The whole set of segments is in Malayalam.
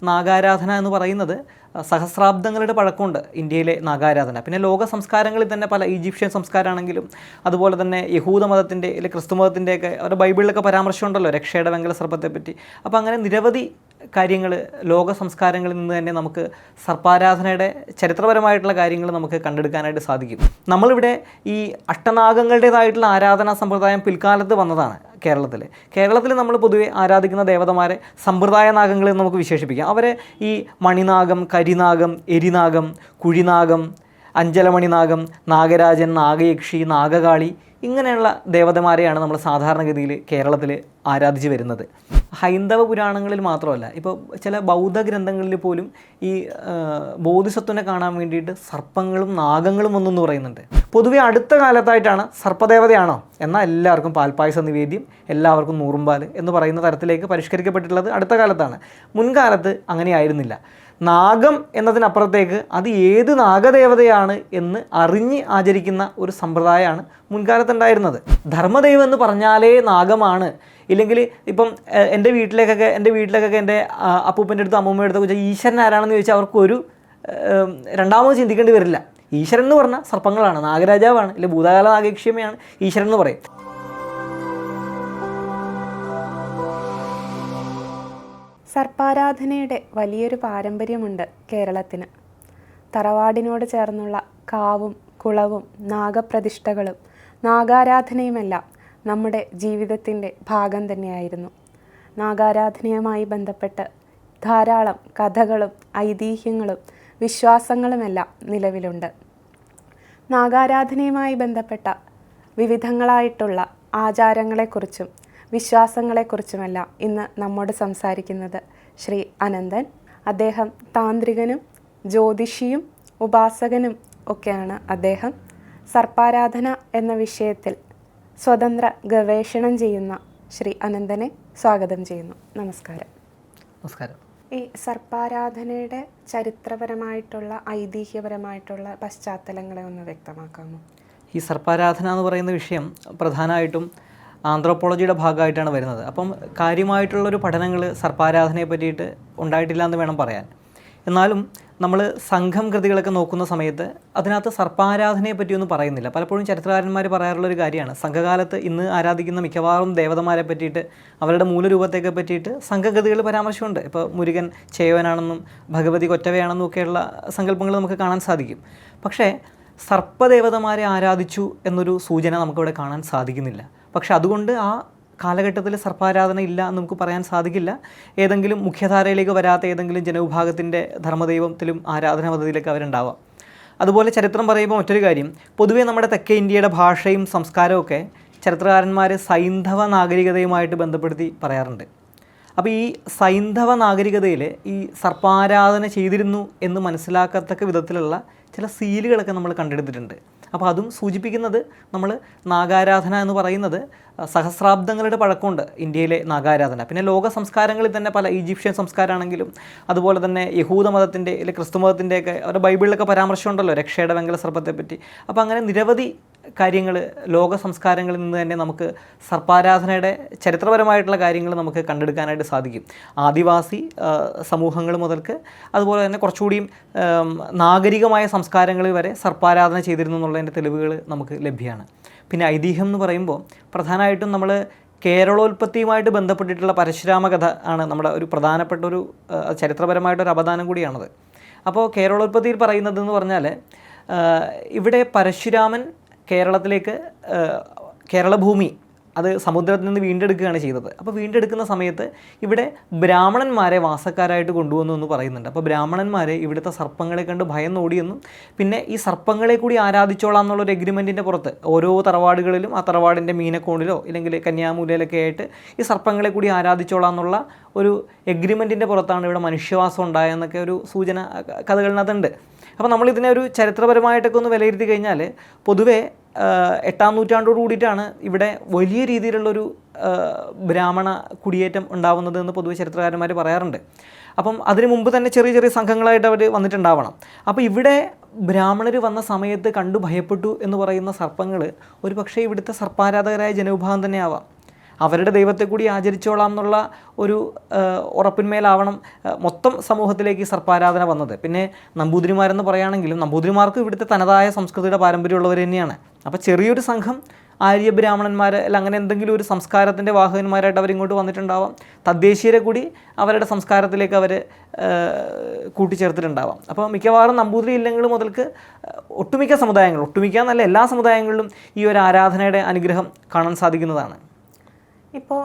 നാഗാരാധന എന്ന് പറയുന്നത് സഹസ്രാബ്ദങ്ങളുടെ പഴക്കമുണ്ട് ഇന്ത്യയിലെ നാഗാരാധന. പിന്നെ ലോക സംസ്കാരങ്ങളിൽ തന്നെ പല ഈജിപ്ഷ്യൻ സംസ്കാരമാണെങ്കിലും അതുപോലെ തന്നെ യഹൂദ മതത്തിൻ്റെ അല്ലെങ്കിൽ ക്രിസ്തു മതത്തിൻ്റെയൊക്കെ അവരുടെ ബൈബിളിലൊക്കെ പരാമർശമുണ്ടല്ലോ രക്ഷയുടെ വെങ്കല സർപ്പത്തെ പറ്റി. അപ്പോൾ അങ്ങനെ നിരവധി കാര്യങ്ങൾ ലോക സംസ്കാരങ്ങളിൽ നിന്ന് തന്നെ നമുക്ക് സർപ്പാരാധനയുടെ ചരിത്രപരമായിട്ടുള്ള കാര്യങ്ങൾ നമുക്ക് കണ്ടെടുക്കാനായിട്ട് സാധിക്കും. നമ്മളിവിടെ ഈ അഷ്ടനാഗങ്ങളുടേതായിട്ടുള്ള ആരാധനാ സമ്പ്രദായം പിൽക്കാലത്ത് വന്നതാണ്. കേരളത്തിൽ നമ്മൾ പൊതുവെ ആരാധിക്കുന്ന ദേവതമാരെ സമ്പ്രദായ നാഗങ്ങളെന്ന് നമുക്ക് വിശേഷിപ്പിക്കാം. അവരെ ഈ മണിനാഗം, കരിനാഗം, എരിനാഗം, കുഴിനാഗം, അഞ്ചലമണിനാഗം, നാഗരാജൻ, നാഗയക്ഷി, നാഗകാളി ഇങ്ങനെയുള്ള ദേവതമാരെയാണ് നമ്മൾ സാധാരണഗതിയിൽ കേരളത്തിൽ ആരാധിച്ച് വരുന്നത്. ഹൈന്ദവ പുരാണങ്ങളിൽ മാത്രമല്ല, ഇപ്പോൾ ചില ബൗദ്ധ ഗ്രന്ഥങ്ങളിൽ പോലും ഈ ബോധിസത്വനെ കാണാൻ വേണ്ടിയിട്ട് സർപ്പങ്ങളും നാഗങ്ങളും ഒന്നെന്ന് പറയുന്നുണ്ട്. പൊതുവെ അടുത്ത കാലത്തായിട്ടാണ് സർപ്പദേവതയാണോ എന്നാൽ എല്ലാവർക്കും പാൽപ്പായസ നിവേദ്യം, എല്ലാവർക്കും നൂറുംപാൽ എന്ന് പറയുന്ന തരത്തിലേക്ക് പരിഷ്കരിക്കപ്പെട്ടിട്ടുള്ളത് അടുത്ത കാലത്താണ്. മുൻകാലത്ത് അങ്ങനെയായിരുന്നില്ല. നാഗം എന്നതിനപ്പുറത്തേക്ക് അത് ഏത് നാഗദേവതയാണ് എന്ന് അറിഞ്ഞ് ആചരിക്കുന്ന ഒരു സമ്പ്രദായമാണ് മുൻകാലത്തുണ്ടായിരുന്നത്. ധർമ്മദൈവം എന്ന് പറഞ്ഞാലേ നാഗമാണ്. ഇല്ലെങ്കിൽ ഇപ്പം എൻ്റെ വീട്ടിലേക്കൊക്കെ എൻ്റെ അപ്പൂപ്പൻ്റെ അടുത്തും അമ്മൂമ്മയുടെ അടുത്തൊക്കെ ചോദിച്ചാൽ ഈശ്വരൻ ആരാണെന്ന് ചോദിച്ചാൽ അവർക്കൊരു രണ്ടാമത് ചിന്തിക്കേണ്ടി വരില്ല. ഈശ്വരൻ എന്ന് പറഞ്ഞാൽ സർപ്പങ്ങളാണ്, നാഗരാജാവാണ്, അല്ലെങ്കിൽ ഭൂതകാല നാഗക്ഷേമയാണ് ഈശ്വരൻ എന്ന് പറയും. സർപ്പാരാധനയുടെ വലിയൊരു പാരമ്പര്യമുണ്ട് കേരളത്തിന്. തറവാടിനോട് ചേർന്നുള്ള കാവും കുളവും നാഗപ്രതിഷ്ഠകളും നാഗാരാധനയുമെല്ലാം നമ്മുടെ ജീവിതത്തിൻ്റെ ഭാഗം തന്നെയായിരുന്നു. നാഗാരാധനയുമായി ബന്ധപ്പെട്ട് ധാരാളം കഥകളും ഐതിഹ്യങ്ങളും വിശ്വാസങ്ങളുമെല്ലാം നിലവിലുണ്ട്. നാഗാരാധനയുമായി ബന്ധപ്പെട്ട വിവിധങ്ങളായിട്ടുള്ള ആചാരങ്ങളെക്കുറിച്ചും വിശ്വാസങ്ങളെക്കുറിച്ചുമെല്ലാം ഇന്ന് നമ്മോട് സംസാരിക്കുന്നത് ശ്രീ അനന്തൻ. അദ്ദേഹം താന്ത്രികനും ജ്യോതിഷിയും ഉപാസകനും ഒക്കെയാണ്. അദ്ദേഹം സർപ്പാരാധന എന്ന വിഷയത്തിൽ സ്വതന്ത്ര ഗവേഷണം ചെയ്യുന്ന ശ്രീ അനന്തനെ സ്വാഗതം ചെയ്യുന്നു. നമസ്കാരം. നമസ്കാരം. ഈ സർപ്പാരാധനയുടെ ചരിത്രപരമായിട്ടുള്ള ഐതിഹ്യപരമായിട്ടുള്ള പശ്ചാത്തലങ്ങളെ ഒന്ന് വ്യക്തമാക്കാമോ? ഈ സർപ്പാരാധന എന്ന് പറയുന്ന വിഷയം പ്രധാനമായിട്ടും ആന്ത്രോപോളജിയുടെ ഭാഗമായിട്ടാണ് വരുന്നത്. അപ്പം കാര്യമായിട്ടുള്ളൊരു പഠനങ്ങൾ സർപ്പാരാധനയെ പറ്റിയിട്ട് ഉണ്ടായിട്ടില്ല എന്ന് വേണം പറയാൻ. എന്നാലും നമ്മൾ സംഘം കൃതികളൊക്കെ നോക്കുന്ന സമയത്ത് അതിനകത്ത് സർപ്പാരാധനയെ പറ്റിയൊന്നും പറയുന്നില്ല. പലപ്പോഴും ചരിത്രകാരന്മാർ പറയാറുള്ളൊരു കാര്യമാണ്, സംഘകാലത്ത് ഇന്ന് ആരാധിക്കുന്ന മിക്കവാറും ദേവതമാരെ പറ്റിയിട്ട് അവരുടെ മൂലരൂപത്തെയൊക്കെ പറ്റിയിട്ട് സംഘകൃതികൾ പരാമർശമുണ്ട്. ഇപ്പോൾ മുരുകൻ ചേവനാണെന്നും ഭഗവതി കൊറ്റവയാണെന്നും ഒക്കെയുള്ള സങ്കല്പങ്ങൾ നമുക്ക് കാണാൻ സാധിക്കും. പക്ഷേ സർപ്പദേവതമാരെ ആരാധിച്ചു എന്നൊരു സൂചന നമുക്കിവിടെ കാണാൻ സാധിക്കുന്നില്ല. പക്ഷെ അതുകൊണ്ട് ആ കാലഘട്ടത്തിൽ സർപ്പാരാധന ഇല്ല എന്ന് നമുക്ക് പറയാൻ സാധിക്കില്ല. ഏതെങ്കിലും മുഖ്യധാരയിലേക്ക് വരാത്ത ഏതെങ്കിലും ജനവിഭാഗത്തിൻ്റെ ധർമ്മദൈവത്തിലും ആരാധന പദ്ധതിയിലൊക്കെ അവരുണ്ടാവാം. അതുപോലെ ചരിത്രം പറയുമ്പോൾ മറ്റൊരു കാര്യം, പൊതുവേ നമ്മുടെ തെക്കേ ഇന്ത്യയുടെ ഭാഷയും സംസ്കാരമൊക്കെ ചരിത്രകാരന്മാർ സൈന്ധവ നാഗരികതയുമായിട്ട് ബന്ധപ്പെടുത്തി പറയാറുണ്ട്. അപ്പോൾ ഈ സൈന്ധവ നാഗരികതയിൽ ഈ സർപ്പാരാധന ചെയ്തിരുന്നു എന്ന് മനസ്സിലാക്കത്തക്ക വിധത്തിലുള്ള ചില സീലുകളൊക്കെ നമ്മൾ കണ്ടെടുത്തിട്ടുണ്ട്. അപ്പോൾ അതും സൂചിപ്പിക്കുന്നത് നമ്മൾ നാഗാരാധന എന്ന് പറയുന്നത് സഹസ്രാബ്ദങ്ങളുടെ പഴക്കമുണ്ട് ഇന്ത്യയിലെ നാഗാരാധന. പിന്നെ ലോക സംസ്കാരങ്ങളിൽ തന്നെ പല ഈജിപ്ഷ്യൻ സംസ്കാരമാണെങ്കിലും അതുപോലെ തന്നെ യഹൂദ മതത്തിൻ്റെ അല്ലെങ്കിൽ ക്രിസ്തു മതത്തിൻ്റെയൊക്കെ അവരുടെ ബൈബിളിലൊക്കെ പരാമർശമുണ്ടല്ലോ രക്ഷയുടെ വെങ്കല സർപ്പത്തെ പറ്റി. അപ്പോൾ അങ്ങനെ നിരവധി കാര്യങ്ങൾ ലോക സംസ്കാരങ്ങളിൽ നിന്ന് തന്നെ നമുക്ക് സർപ്പാരാധനയുടെ ചരിത്രപരമായിട്ടുള്ള കാര്യങ്ങൾ നമുക്ക് കണ്ടെടുക്കാനായിട്ട് സാധിക്കും. ആദിവാസി സമൂഹങ്ങൾ മുതൽക്ക് അതുപോലെ തന്നെ കുറച്ചുകൂടിയും നാഗരികമായ സംസ്കാരങ്ങളിൽ വരെ സർപ്പാരാധന ചെയ്തിരുന്നു എന്നുള്ളതിൻ്റെ തെളിവുകൾ നമുക്ക് ലഭ്യമാണ്. പിന്നെ ഐതിഹ്യം എന്ന് പറയുമ്പോൾ പ്രധാനമായിട്ടും നമ്മൾ കേരളോൽപ്പത്തിയുമായിട്ട് ബന്ധപ്പെട്ടിട്ടുള്ള പരശുരാമ കഥ ആണ് നമ്മുടെ ഒരു പ്രധാനപ്പെട്ട ഒരു ചരിത്രപരമായിട്ടൊരു അവദാനം കൂടിയാണത്. അപ്പോൾ കേരളോൽപ്പത്തിയിൽ പറയുന്നതെന്ന് പറഞ്ഞാൽ ഇവിടെ പരശുരാമൻ കേരളത്തിലേക്ക് കേരളഭൂമി അത് സമുദ്രത്തിൽ നിന്ന് വീണ്ടെടുക്കുകയാണ് ചെയ്തത്. അപ്പോൾ വീണ്ടെടുക്കുന്ന സമയത്ത് ഇവിടെ ബ്രാഹ്മണന്മാരെ വാസക്കാരായിട്ട് കൊണ്ടുവന്നു എന്ന് പറയുന്നുണ്ട്. അപ്പോൾ ബ്രാഹ്മണന്മാരെ ഇവിടുത്തെ സർപ്പങ്ങളെ കണ്ട് ഭയന്നോടിയെന്നും പിന്നെ ഈ സർപ്പങ്ങളെ കൂടി ആരാധിച്ചോളാം എന്നുള്ളൊരു എഗ്രിമെൻറ്റിൻ്റെ പുറത്ത് ഓരോ തറവാടുകളിലും ആ തറവാടിൻ്റെ മീനക്കോണിലോ ഇല്ലെങ്കിൽ കന്യാമൂലയിലൊക്കെ ആയിട്ട് ഈ സർപ്പങ്ങളെ കൂടി ആരാധിച്ചോളാം എന്നുള്ള ഒരു എഗ്രിമെൻറ്റിൻ്റെ പുറത്താണ് ഇവിടെ മനുഷ്യവാസം ഉണ്ടായെന്നൊക്കെ ഒരു സൂചന കഥകളിനകത്തുണ്ട്. അപ്പോൾ നമ്മളിതിനെ ഒരു ചരിത്രപരമായിട്ടൊക്കെ ഒന്ന് വിലയിരുത്തി കഴിഞ്ഞാൽ പൊതുവേ 8-ാം നൂറ്റാണ്ടോട് കൂടിയിട്ടാണ് ഇവിടെ വലിയ രീതിയിലുള്ളൊരു ബ്രാഹ്മണ കുടിയേറ്റം ഉണ്ടാവുന്നത് എന്ന് പൊതുവെ ചരിത്രകാരന്മാർ പറയാറുണ്ട്. അപ്പം അതിന് മുമ്പ് തന്നെ ചെറിയ ചെറിയ സംഘങ്ങളായിട്ട് അവർ വന്നിട്ടുണ്ടാവണം. അപ്പോൾ ഇവിടെ ബ്രാഹ്മണർ വന്ന സമയത്ത് കണ്ടു ഭയപ്പെട്ടു എന്ന് പറയുന്ന സർപ്പങ്ങൾ ഒരു പക്ഷേ ഇവിടുത്തെ സർപ്പാരാധകരായ ജനവിഭാഗം തന്നെ ആവാം. അവരുടെ ദൈവത്തെ കൂടി ആചരിച്ചോളാം എന്നുള്ള ഒരു ഉറപ്പിന്മേലാവണം മൊത്തം സമൂഹത്തിലേക്ക് സർപ്പാരാധന വന്നത്. പിന്നെ നമ്പൂതിരിമാരെന്ന് പറയുകയാണെങ്കിലും നമ്പൂതിരിമാർക്ക് ഇവിടുത്തെ തനതായ സംസ്കൃതിയുടെ പാരമ്പര്യമുള്ളവർ തന്നെയാണ്. അപ്പോൾ ചെറിയൊരു സംഘം ആര്യ ബ്രാഹ്മണന്മാർ അല്ല അങ്ങനെ എന്തെങ്കിലും ഒരു സംസ്കാരത്തിൻ്റെ വാഹകന്മാരായിട്ട് അവരിങ്ങോട്ട് വന്നിട്ടുണ്ടാവാം. തദ്ദേശീയരെ കൂടി അവരുടെ സംസ്കാരത്തിലേക്ക് അവർ കൂട്ടിച്ചേർത്തിട്ടുണ്ടാവാം. അപ്പോൾ മിക്കവാറും നമ്പൂതിരി ഇല്ലങ്ങൾ മുതൽക്ക് ഒട്ടുമിക്ക സമുദായങ്ങൾ, ഒട്ടുമിക്ക എന്നല്ല എല്ലാ സമുദായങ്ങളിലും ഈ ഒരു ആരാധനയുടെ അനുഗ്രഹം കാണാൻ സാധിക്കുന്നതാണ്. ഇപ്പോൾ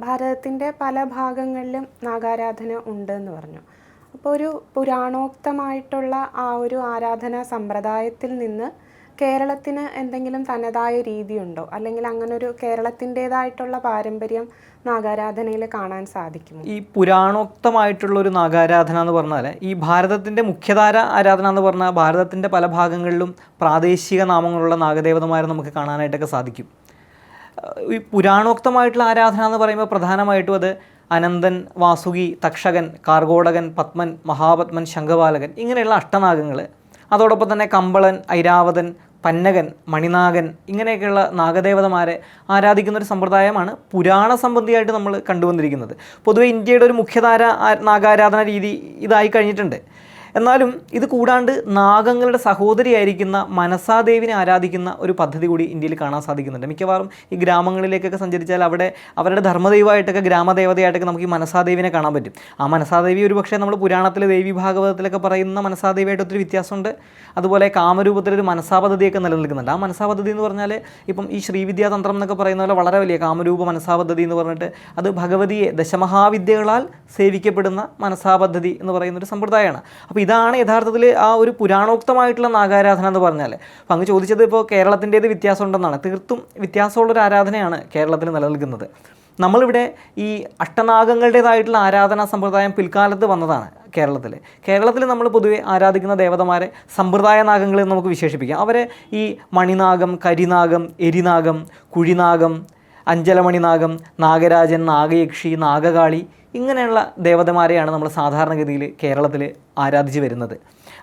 ഭാരതത്തിൻ്റെ പല ഭാഗങ്ങളിലും നാഗാരാധന ഉണ്ടെന്ന് പറഞ്ഞു. അപ്പോൾ ഒരു പുരാണോക്തമായിട്ടുള്ള ആ ഒരു ആരാധനാ സമ്പ്രദായത്തിൽ നിന്ന് കേരളത്തിന് എന്തെങ്കിലും തനതായ രീതിയുണ്ടോ, അല്ലെങ്കിൽ അങ്ങനൊരു കേരളത്തിൻ്റേതായിട്ടുള്ള പാരമ്പര്യം നാഗാരാധനയിൽ കാണാൻ സാധിക്കുമോ? ഈ പുരാണോക്തമായിട്ടുള്ളൊരു നാഗാരാധന എന്ന് പറഞ്ഞാൽ ഈ ഭാരതത്തിൻ്റെ മുഖ്യധാര ആരാധന എന്ന് പറഞ്ഞാൽ ഭാരതത്തിൻ്റെ പല ഭാഗങ്ങളിലും പ്രാദേശിക നാമങ്ങളുള്ള നാഗദേവതമാരെ നമുക്ക് കാണാനായിട്ടൊക്കെ സാധിക്കും. ഈ പുരാണോക്തമായിട്ടുള്ള ആരാധന എന്ന് പറയുമ്പോൾ പ്രധാനമായിട്ടും അത് അനന്തൻ, വാസുകി, തക്ഷകൻ, കാർഗോടകൻ, പത്മൻ, മഹാപത്മൻ, ശംഖപാലകൻ ഇങ്ങനെയുള്ള അഷ്ടനാഗങ്ങൾ, അതോടൊപ്പം തന്നെ കമ്പളൻ, ഐരാവതൻ, പന്നകൻ, മണിനാഗൻ ഇങ്ങനെയൊക്കെയുള്ള നാഗദേവതമാരെ ആരാധിക്കുന്ന ഒരു സമ്പ്രദായമാണ് പുരാണ സംബന്ധിയായിട്ട് നമ്മൾ കണ്ടുവന്നിരിക്കുന്നത്. പൊതുവെ ഇന്ത്യയുടെ ഒരു മുഖ്യധാര നാഗാരാധന രീതി ഇതായി കഴിഞ്ഞിട്ടുണ്ട്. എന്നാലും ഇത് കൂടാണ്ട് നാഗങ്ങളുടെ സഹോദരിയായിരിക്കുന്ന മനസാദേവിനെ ആരാധിക്കുന്ന ഒരു പദ്ധതി കൂടി ഇന്ത്യയിൽ കാണാൻ സാധിക്കുന്നുണ്ട്. മിക്കവാറും ഈ ഗ്രാമങ്ങളിലേക്കൊക്കെ സഞ്ചരിച്ചാൽ അവിടെ അവരുടെ ധർമ്മദൈവമായിട്ടൊക്കെ ഗ്രാമദേവതയായിട്ടൊക്കെ നമുക്ക് ഈ മനസാദേവിനെ കാണാൻ പറ്റും. ആ മനസാദേവി ഒരു പക്ഷേ നമ്മൾ പുരാണത്തിലെ ദേവി ഭാഗവതത്തിലൊക്കെ പറയുന്ന മനസാദേവിയായിട്ട് ഒത്തിരി വ്യത്യാസമുണ്ട്. അതുപോലെ കാമരൂപത്തിലൊരു മനസാ പദ്ധതിയൊക്കെ നിലനിൽക്കുന്നുണ്ട്. ആ മനസാ പദ്ധതി എന്ന് പറഞ്ഞാൽ ഇപ്പം ഈ ശ്രീവിദ്യാതന്ത്രം എന്നൊക്കെ പറയുന്ന പോലെ വളരെ വലിയ കാമരൂപ മനസാ പദ്ധതി എന്ന് പറഞ്ഞിട്ട് അത് ഭഗവതിയെ ദശമഹാവിദ്യകളാൽ സേവിക്കപ്പെടുന്ന മനസാ പദ്ധതി എന്ന് പറയുന്നൊരു സമ്പ്രദായമാണ്. അപ്പോൾ ഇതാണ് യഥാർത്ഥത്തിൽ ആ ഒരു പുരാണോക്തമായിട്ടുള്ള നാഗാരാധന എന്ന് പറഞ്ഞാൽ. അപ്പോൾ അങ്ങ് ചോദിച്ചത് ഇപ്പോൾ കേരളത്തിൻ്റേത് വ്യത്യാസമുണ്ടെന്നാണ്. തീർത്തും വ്യത്യാസമുള്ളൊരു ആരാധനയാണ് കേരളത്തിൽ നിലനിൽക്കുന്നത്. നമ്മളിവിടെ ഈ അഷ്ടനാഗങ്ങളുടേതായിട്ടുള്ള ആരാധനാ സമ്പ്രദായം പിൽക്കാലത്ത് വന്നതാണ് കേരളത്തിൽ നമ്മൾ പൊതുവെ ആരാധിക്കുന്ന ദേവതമാരെ സമ്പ്രദായ നാഗങ്ങളെ നമുക്ക് വിശേഷിപ്പിക്കാം. അവരെ ഈ മണിനാഗം, കരിനാഗം, എരിനാഗം, കുഴിനാഗം, അഞ്ചലമണിനാഗം, നാഗരാജൻ, നാഗയക്ഷി, നാഗകാളി ഇങ്ങനെയുള്ള ദേവതമാരെയാണ് നമ്മൾ സാധാരണഗതിയിൽ കേരളത്തിൽ ആരാധിച്ച് വരുന്നത്.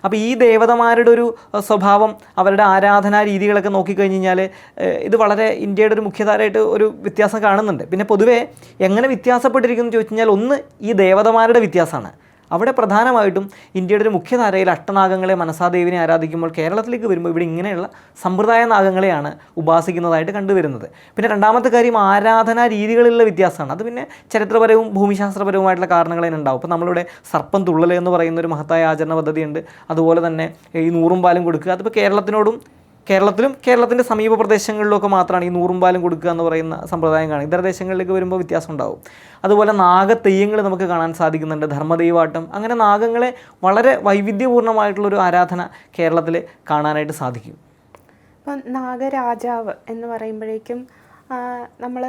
അപ്പോൾ ഈ ദേവതമാരുടെ ഒരു സ്വഭാവം, അവരുടെ ആരാധനാ രീതികളൊക്കെ നോക്കിക്കഴിഞ്ഞ് കഴിഞ്ഞാൽ ഇത് വളരെ ഇന്ത്യയുടെ ഒരു മുഖ്യധാരയായിട്ട് ഒരു വ്യത്യാസം കാണുന്നുണ്ട്. പിന്നെ പൊതുവേ എങ്ങനെ വ്യത്യാസപ്പെട്ടിരിക്കുന്നു എന്ന് ചോദിച്ചു കഴിഞ്ഞാൽ ഒന്ന് ഈ ദേവതമാരുടെ വ്യത്യാസമാണ്. അവിടെ പ്രധാനമായിട്ടും ഇന്ത്യയുടെ ഒരു മുഖ്യധാരയിൽ അഷ്ടനാഗങ്ങളെ മനസാദേവിനെ ആരാധിക്കുമ്പോൾ കേരളത്തിലേക്ക് വരുമ്പോൾ ഇവിടെ ഇങ്ങനെയുള്ള സമ്പ്രദായ നാഗങ്ങളെയാണ് ഉപാസിക്കുന്നതായിട്ട് കണ്ടുവരുന്നത്. പിന്നെ രണ്ടാമത്തെ കാര്യം ആരാധനാ രീതികളിലുള്ള വ്യത്യാസമാണ്. അത് പിന്നെ ചരിത്രപരവും ഭൂമിശാസ്ത്രപരവുമായിട്ടുള്ള കാരണങ്ങൾ തന്നെ ഉണ്ടാവും. അപ്പോൾ നമ്മളിവിടെ സർപ്പം തുള്ളൽ എന്ന് പറയുന്ന ഒരു മഹത്തായ ആചരണ പദ്ധതിയുണ്ട്. അതുപോലെ തന്നെ ഈ നൂറും പാലും കൊടുക്കുക, അതിപ്പോൾ കേരളത്തിലും കേരളത്തിൻ്റെ സമീപ പ്രദേശങ്ങളിലൊക്കെ മാത്രമാണ് ഈ നൂറും പാലും കൊടുക്കുക എന്ന് പറയുന്ന സമ്പ്രദായം കാണും. ഇതര ദേശങ്ങളിലേക്ക് വരുമ്പോൾ വ്യത്യാസം ഉണ്ടാവും. അതുപോലെ നാഗതെയ്യങ്ങൾ നമുക്ക് കാണാൻ സാധിക്കുന്നുണ്ട്, ധർമ്മദൈവാട്ടം. അങ്ങനെ നാഗങ്ങളെ വളരെ വൈവിധ്യപൂർണ്ണമായിട്ടുള്ളൊരു ആരാധന കേരളത്തിൽ കാണാനായിട്ട് സാധിക്കും. ഇപ്പം നാഗരാജാവ് എന്ന് പറയുമ്പോഴേക്കും നമ്മൾ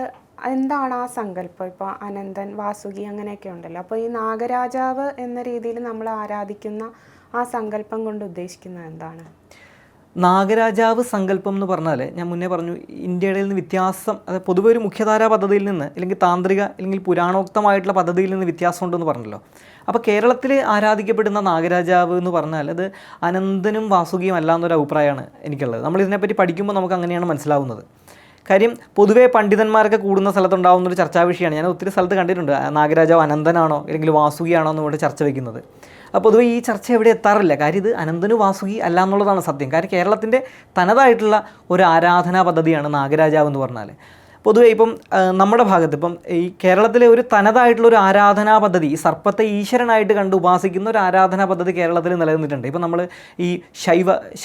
എന്താണ് ആ സങ്കല്പം? ഇപ്പോൾ അനന്തൻ, വാസുകി അങ്ങനെയൊക്കെ ഉണ്ടല്ലോ. അപ്പോൾ ഈ നാഗരാജാവ് എന്ന രീതിയിൽ നമ്മൾ ആരാധിക്കുന്ന ആ സങ്കല്പം കൊണ്ട് ഉദ്ദേശിക്കുന്നത് എന്താണ്? നാഗരാജാവ് സങ്കല്പം എന്ന് പറഞ്ഞാൽ ഞാൻ മുന്നേ പറഞ്ഞു ഇന്ത്യയുടെ നിന്ന് വ്യത്യാസം, അത് പൊതുവെ ഒരു മുഖ്യധാരാ പദ്ധതിയിൽ നിന്ന് അല്ലെങ്കിൽ താന്ത്രിക അല്ലെങ്കിൽ പുരാണോക്തമായിട്ടുള്ള പദ്ധതിയിൽ നിന്ന് വ്യത്യാസമുണ്ടെന്ന് പറഞ്ഞല്ലോ. അപ്പോൾ കേരളത്തിൽ ആരാധിക്കപ്പെടുന്ന നാഗരാജാവ് എന്ന് പറഞ്ഞാൽ അത് അനന്തനും വാസുകിയും അല്ല എന്നൊരു അഭിപ്രായമാണ് എനിക്കുള്ളത്. നമ്മളിതിനെപ്പറ്റി പഠിക്കുമ്പോൾ നമുക്ക് അങ്ങനെയാണ് മനസ്സിലാവുന്നത്. കാര്യം പൊതുവേ പണ്ഡിതന്മാരൊക്കെ കൂടുന്ന സ്ഥലത്തുണ്ടാകുന്നൊരു ചർച്ചാ വിഷയമാണ്. ഞാൻ ഒത്തിരി സ്ഥലത്ത് കണ്ടിട്ടുണ്ട് നാഗരാജാവ് അനന്തനാണോ അല്ലെങ്കിൽ വാസുകിയാണോ എന്നിവിടെ ചർച്ച വയ്ക്കുന്നത്. അപ്പോൾ പൊതുവെ ഈ ചർച്ച എവിടെ എത്താറില്ല. കാര്യം ഇത് അനന്തനു വാസുകി അല്ല എന്നുള്ളതാണ് സത്യം. കാര്യം കേരളത്തിൻ്റെ തനതായിട്ടുള്ള ഒരു ആരാധനാ പദ്ധതിയാണ് നാഗരാജാവ് എന്ന് പറഞ്ഞാൽ. പൊതുവേ ഇപ്പം നമ്മുടെ ഭാഗത്ത് ഇപ്പം ഈ കേരളത്തിലെ ഒരു തനതായിട്ടുള്ളൊരു ആരാധനാ പദ്ധതി, ഈ സർപ്പത്തെ ഈശ്വരനായിട്ട് കണ്ട് ഉപാസിക്കുന്ന ഒരു ആരാധനാ പദ്ധതി കേരളത്തിൽ നിലനിന്നിട്ടുണ്ട്. ഇപ്പം നമ്മൾ ഈ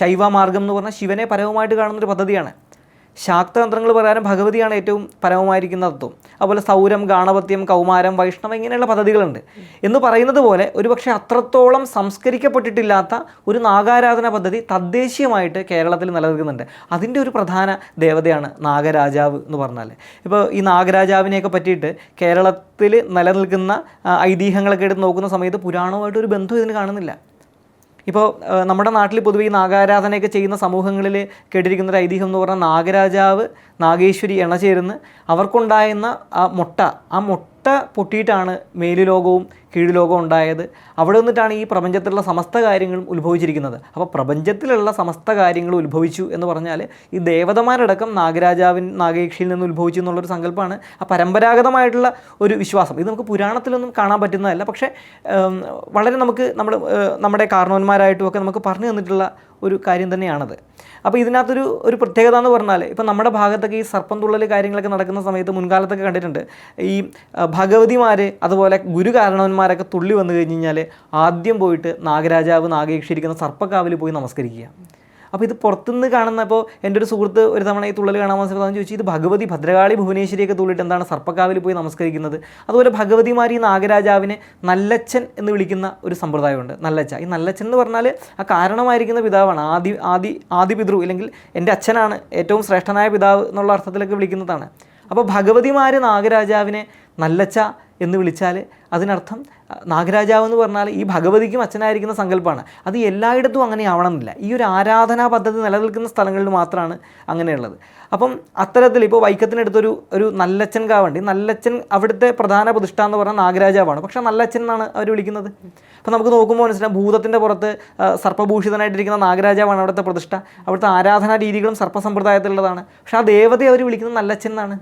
ശൈവമാർഗം എന്ന് പറഞ്ഞാൽ ശിവനെ പരമമായിട്ട് കാണുന്നൊരു പദ്ധതിയാണ്. ശാക്തതന്ത്രങ്ങൾ പ്രകാരം ഭഗവതിയാണ് ഏറ്റവും പരമമായിരിക്കുന്ന തത്വം. അതുപോലെ സൗരം, ഗാണപത്യം, കൗമാരം, വൈഷ്ണവ ഇങ്ങനെയുള്ള പദ്ധതികളുണ്ട്. എന്ന് പറയുന്നത് പോലെ ഒരുപക്ഷെ അത്രത്തോളം സംസ്കരിക്കപ്പെട്ടിട്ടില്ലാത്ത ഒരു നാഗാരാധന പദ്ധതി തദ്ദേശീയമായിട്ട് കേരളത്തിൽ നിലനിൽക്കുന്നുണ്ട്. അതിൻ്റെ ഒരു പ്രധാന ദേവതയാണ് നാഗരാജാവ് എന്ന് പറഞ്ഞാൽ. ഇപ്പോൾ ഈ നാഗരാജാവിനെയൊക്കെ പറ്റിയിട്ട് കേരളത്തിൽ നിലനിൽക്കുന്ന ഐതിഹ്യങ്ങളൊക്കെ എടുത്ത് നോക്കുന്ന സമയത്ത് പുരാണവുമായിട്ടൊരു ബന്ധം ഇതിന് കാണുന്നില്ല. ഇപ്പോൾ നമ്മുടെ നാട്ടിൽ പൊതുവെ ഈ നാഗാരാധനയൊക്കെ ചെയ്യുന്ന സമൂഹങ്ങളിൽ കേട്ടിരിക്കുന്നൊരു ഐതിഹ്യം എന്ന് പറഞ്ഞാൽ നാഗരാജാവ് നാഗേശ്വരി ഇണചേരുന്ന് അവർക്കുണ്ടായിരുന്ന ആ മുട്ട പൊട്ടിയിട്ടാണ് മേലുലോകവും കീഴുലോകവും ഉണ്ടായത്. അവിടെ നിന്നിട്ടാണ് ഈ പ്രപഞ്ചത്തിലുള്ള സമസ്ത കാര്യങ്ങളും ഉത്ഭവിച്ചിരിക്കുന്നത്. അപ്പോൾ പ്രപഞ്ചത്തിലുള്ള സമസ്ത കാര്യങ്ങളും ഉത്ഭവിച്ചു എന്ന് പറഞ്ഞാൽ ഈ ദേവതമാരടക്കം നാഗയക്ഷിയിൽ നിന്ന് ഉത്ഭവിച്ചു എന്നുള്ളൊരു സങ്കല്പമാണ് ആ പരമ്പരാഗതമായിട്ടുള്ള ഒരു വിശ്വാസം. ഇത് നമുക്ക് പുരാണത്തിലൊന്നും കാണാൻ പറ്റുന്നതല്ല, പക്ഷേ വളരെ നമുക്ക് നമ്മുടെ കാരണവന്മാരായിട്ടുമൊക്കെ നമുക്ക് പറഞ്ഞു തന്നിട്ടുള്ള ഒരു കാര്യം തന്നെയാണത്. അപ്പോൾ ഇതിനകത്തൊരു പ്രത്യേകത എന്ന് പറഞ്ഞാൽ ഇപ്പം നമ്മുടെ ഭാഗത്തൊക്കെ ഈ സർപ്പം തുള്ളൽ കാര്യങ്ങളൊക്കെ നടക്കുന്ന സമയത്ത് മുൻകാലത്തൊക്കെ കണ്ടിട്ടുണ്ട്, ഈ ഭഗവതിമാർ അതുപോലെ ഗുരു കാരണവന്മാരൊക്കെ തുള്ളി വന്നു കഴിഞ്ഞ് കഴിഞ്ഞാൽ ആദ്യം പോയിട്ട് നാഗരാജാവ് നാഗയക്ഷിരിക്കുന്ന സർപ്പക്കാവിൽ പോയി നമസ്കരിക്കുക. അപ്പോൾ ഇത് പുറത്തുനിന്ന് കാണുന്ന, ഇപ്പോൾ എൻ്റെ ഒരു സുഹൃത്ത് ഒരു തവണ ഈ തുള്ളൽ കാണാൻ വന്നപ്പോൾ ചോദിച്ചു, ഇത് ഭഗവതി ഭദ്രകാളി ഭുവനേശ്വരിയൊക്കെ തുള്ളിയിട്ട് എന്താണ് സർപ്പക്കാവിൽ പോയി നമസ്കരിക്കുന്നത്? അതുപോലെ ഭഗവതിമാർ ഈ നാഗരാജാവിനെ നല്ലച്ഛൻ എന്ന് വിളിക്കുന്ന ഒരു സമ്പ്രദായമുണ്ട്. നല്ലച്ഛ, ഈ നല്ലച്ഛൻ എന്ന് പറഞ്ഞാൽ ആ കാരണമായിരിക്കുന്ന പിതാവാണ്, ആദി പിതൃ, ഇല്ലെങ്കിൽ എൻ്റെ അച്ഛനാണ് ഏറ്റവും ശ്രേഷ്ഠനായ പിതാവ് എന്നുള്ള അർത്ഥത്തിലൊക്കെ വിളിക്കുന്നതാണ്. അപ്പോൾ ഭഗവതിമാർ നാഗരാജാവിനെ നല്ലച്ഛ എന്ന് വിളിച്ചാൽ അതിനർത്ഥം നാഗരാജാവ് എന്ന് പറഞ്ഞാൽ ഈ ഭഗവതിക്കും അച്ഛനായിരിക്കുന്ന സങ്കല്പമാണ്. അത് എല്ലായിടത്തും അങ്ങനെ ആവണമെന്നില്ല. ഈ ഒരു ആരാധനാ പദ്ധതി നിലനിൽക്കുന്ന സ്ഥലങ്ങളിൽ മാത്രമാണ് അങ്ങനെയുള്ളത്. അപ്പം അത്തരത്തിൽ ഇപ്പോൾ വൈക്കത്തിനടുത്തൊരു നല്ലച്ഛൻ കാവുണ്ട്. ഈ നല്ലച്ഛൻ അവിടുത്തെ പ്രധാന പ്രതിഷ്ഠ എന്ന് പറഞ്ഞാൽ നാഗരാജാവാണ്, പക്ഷേ നല്ലച്ഛൻ എന്നാണ് അവർ വിളിക്കുന്നത്. അപ്പോൾ നമുക്ക് നോക്കുമ്പോൾ മനസ്സിലാവും, ഭൂതത്തിൻ്റെ പുറത്ത് സർപ്പഭൂഷിതനായിട്ടിരിക്കുന്ന നാഗരാജാവാണ് അവിടുത്തെ പ്രതിഷ്ഠ. അവിടുത്തെ ആരാധനാ രീതികളും സർപ്പസമ്പ്രദായത്തിലുള്ളതാണ്. പക്ഷേ ആ ദേവതയെ അവർ വിളിക്കുന്നത് നല്ലച്ഛൻ എന്നാണ്.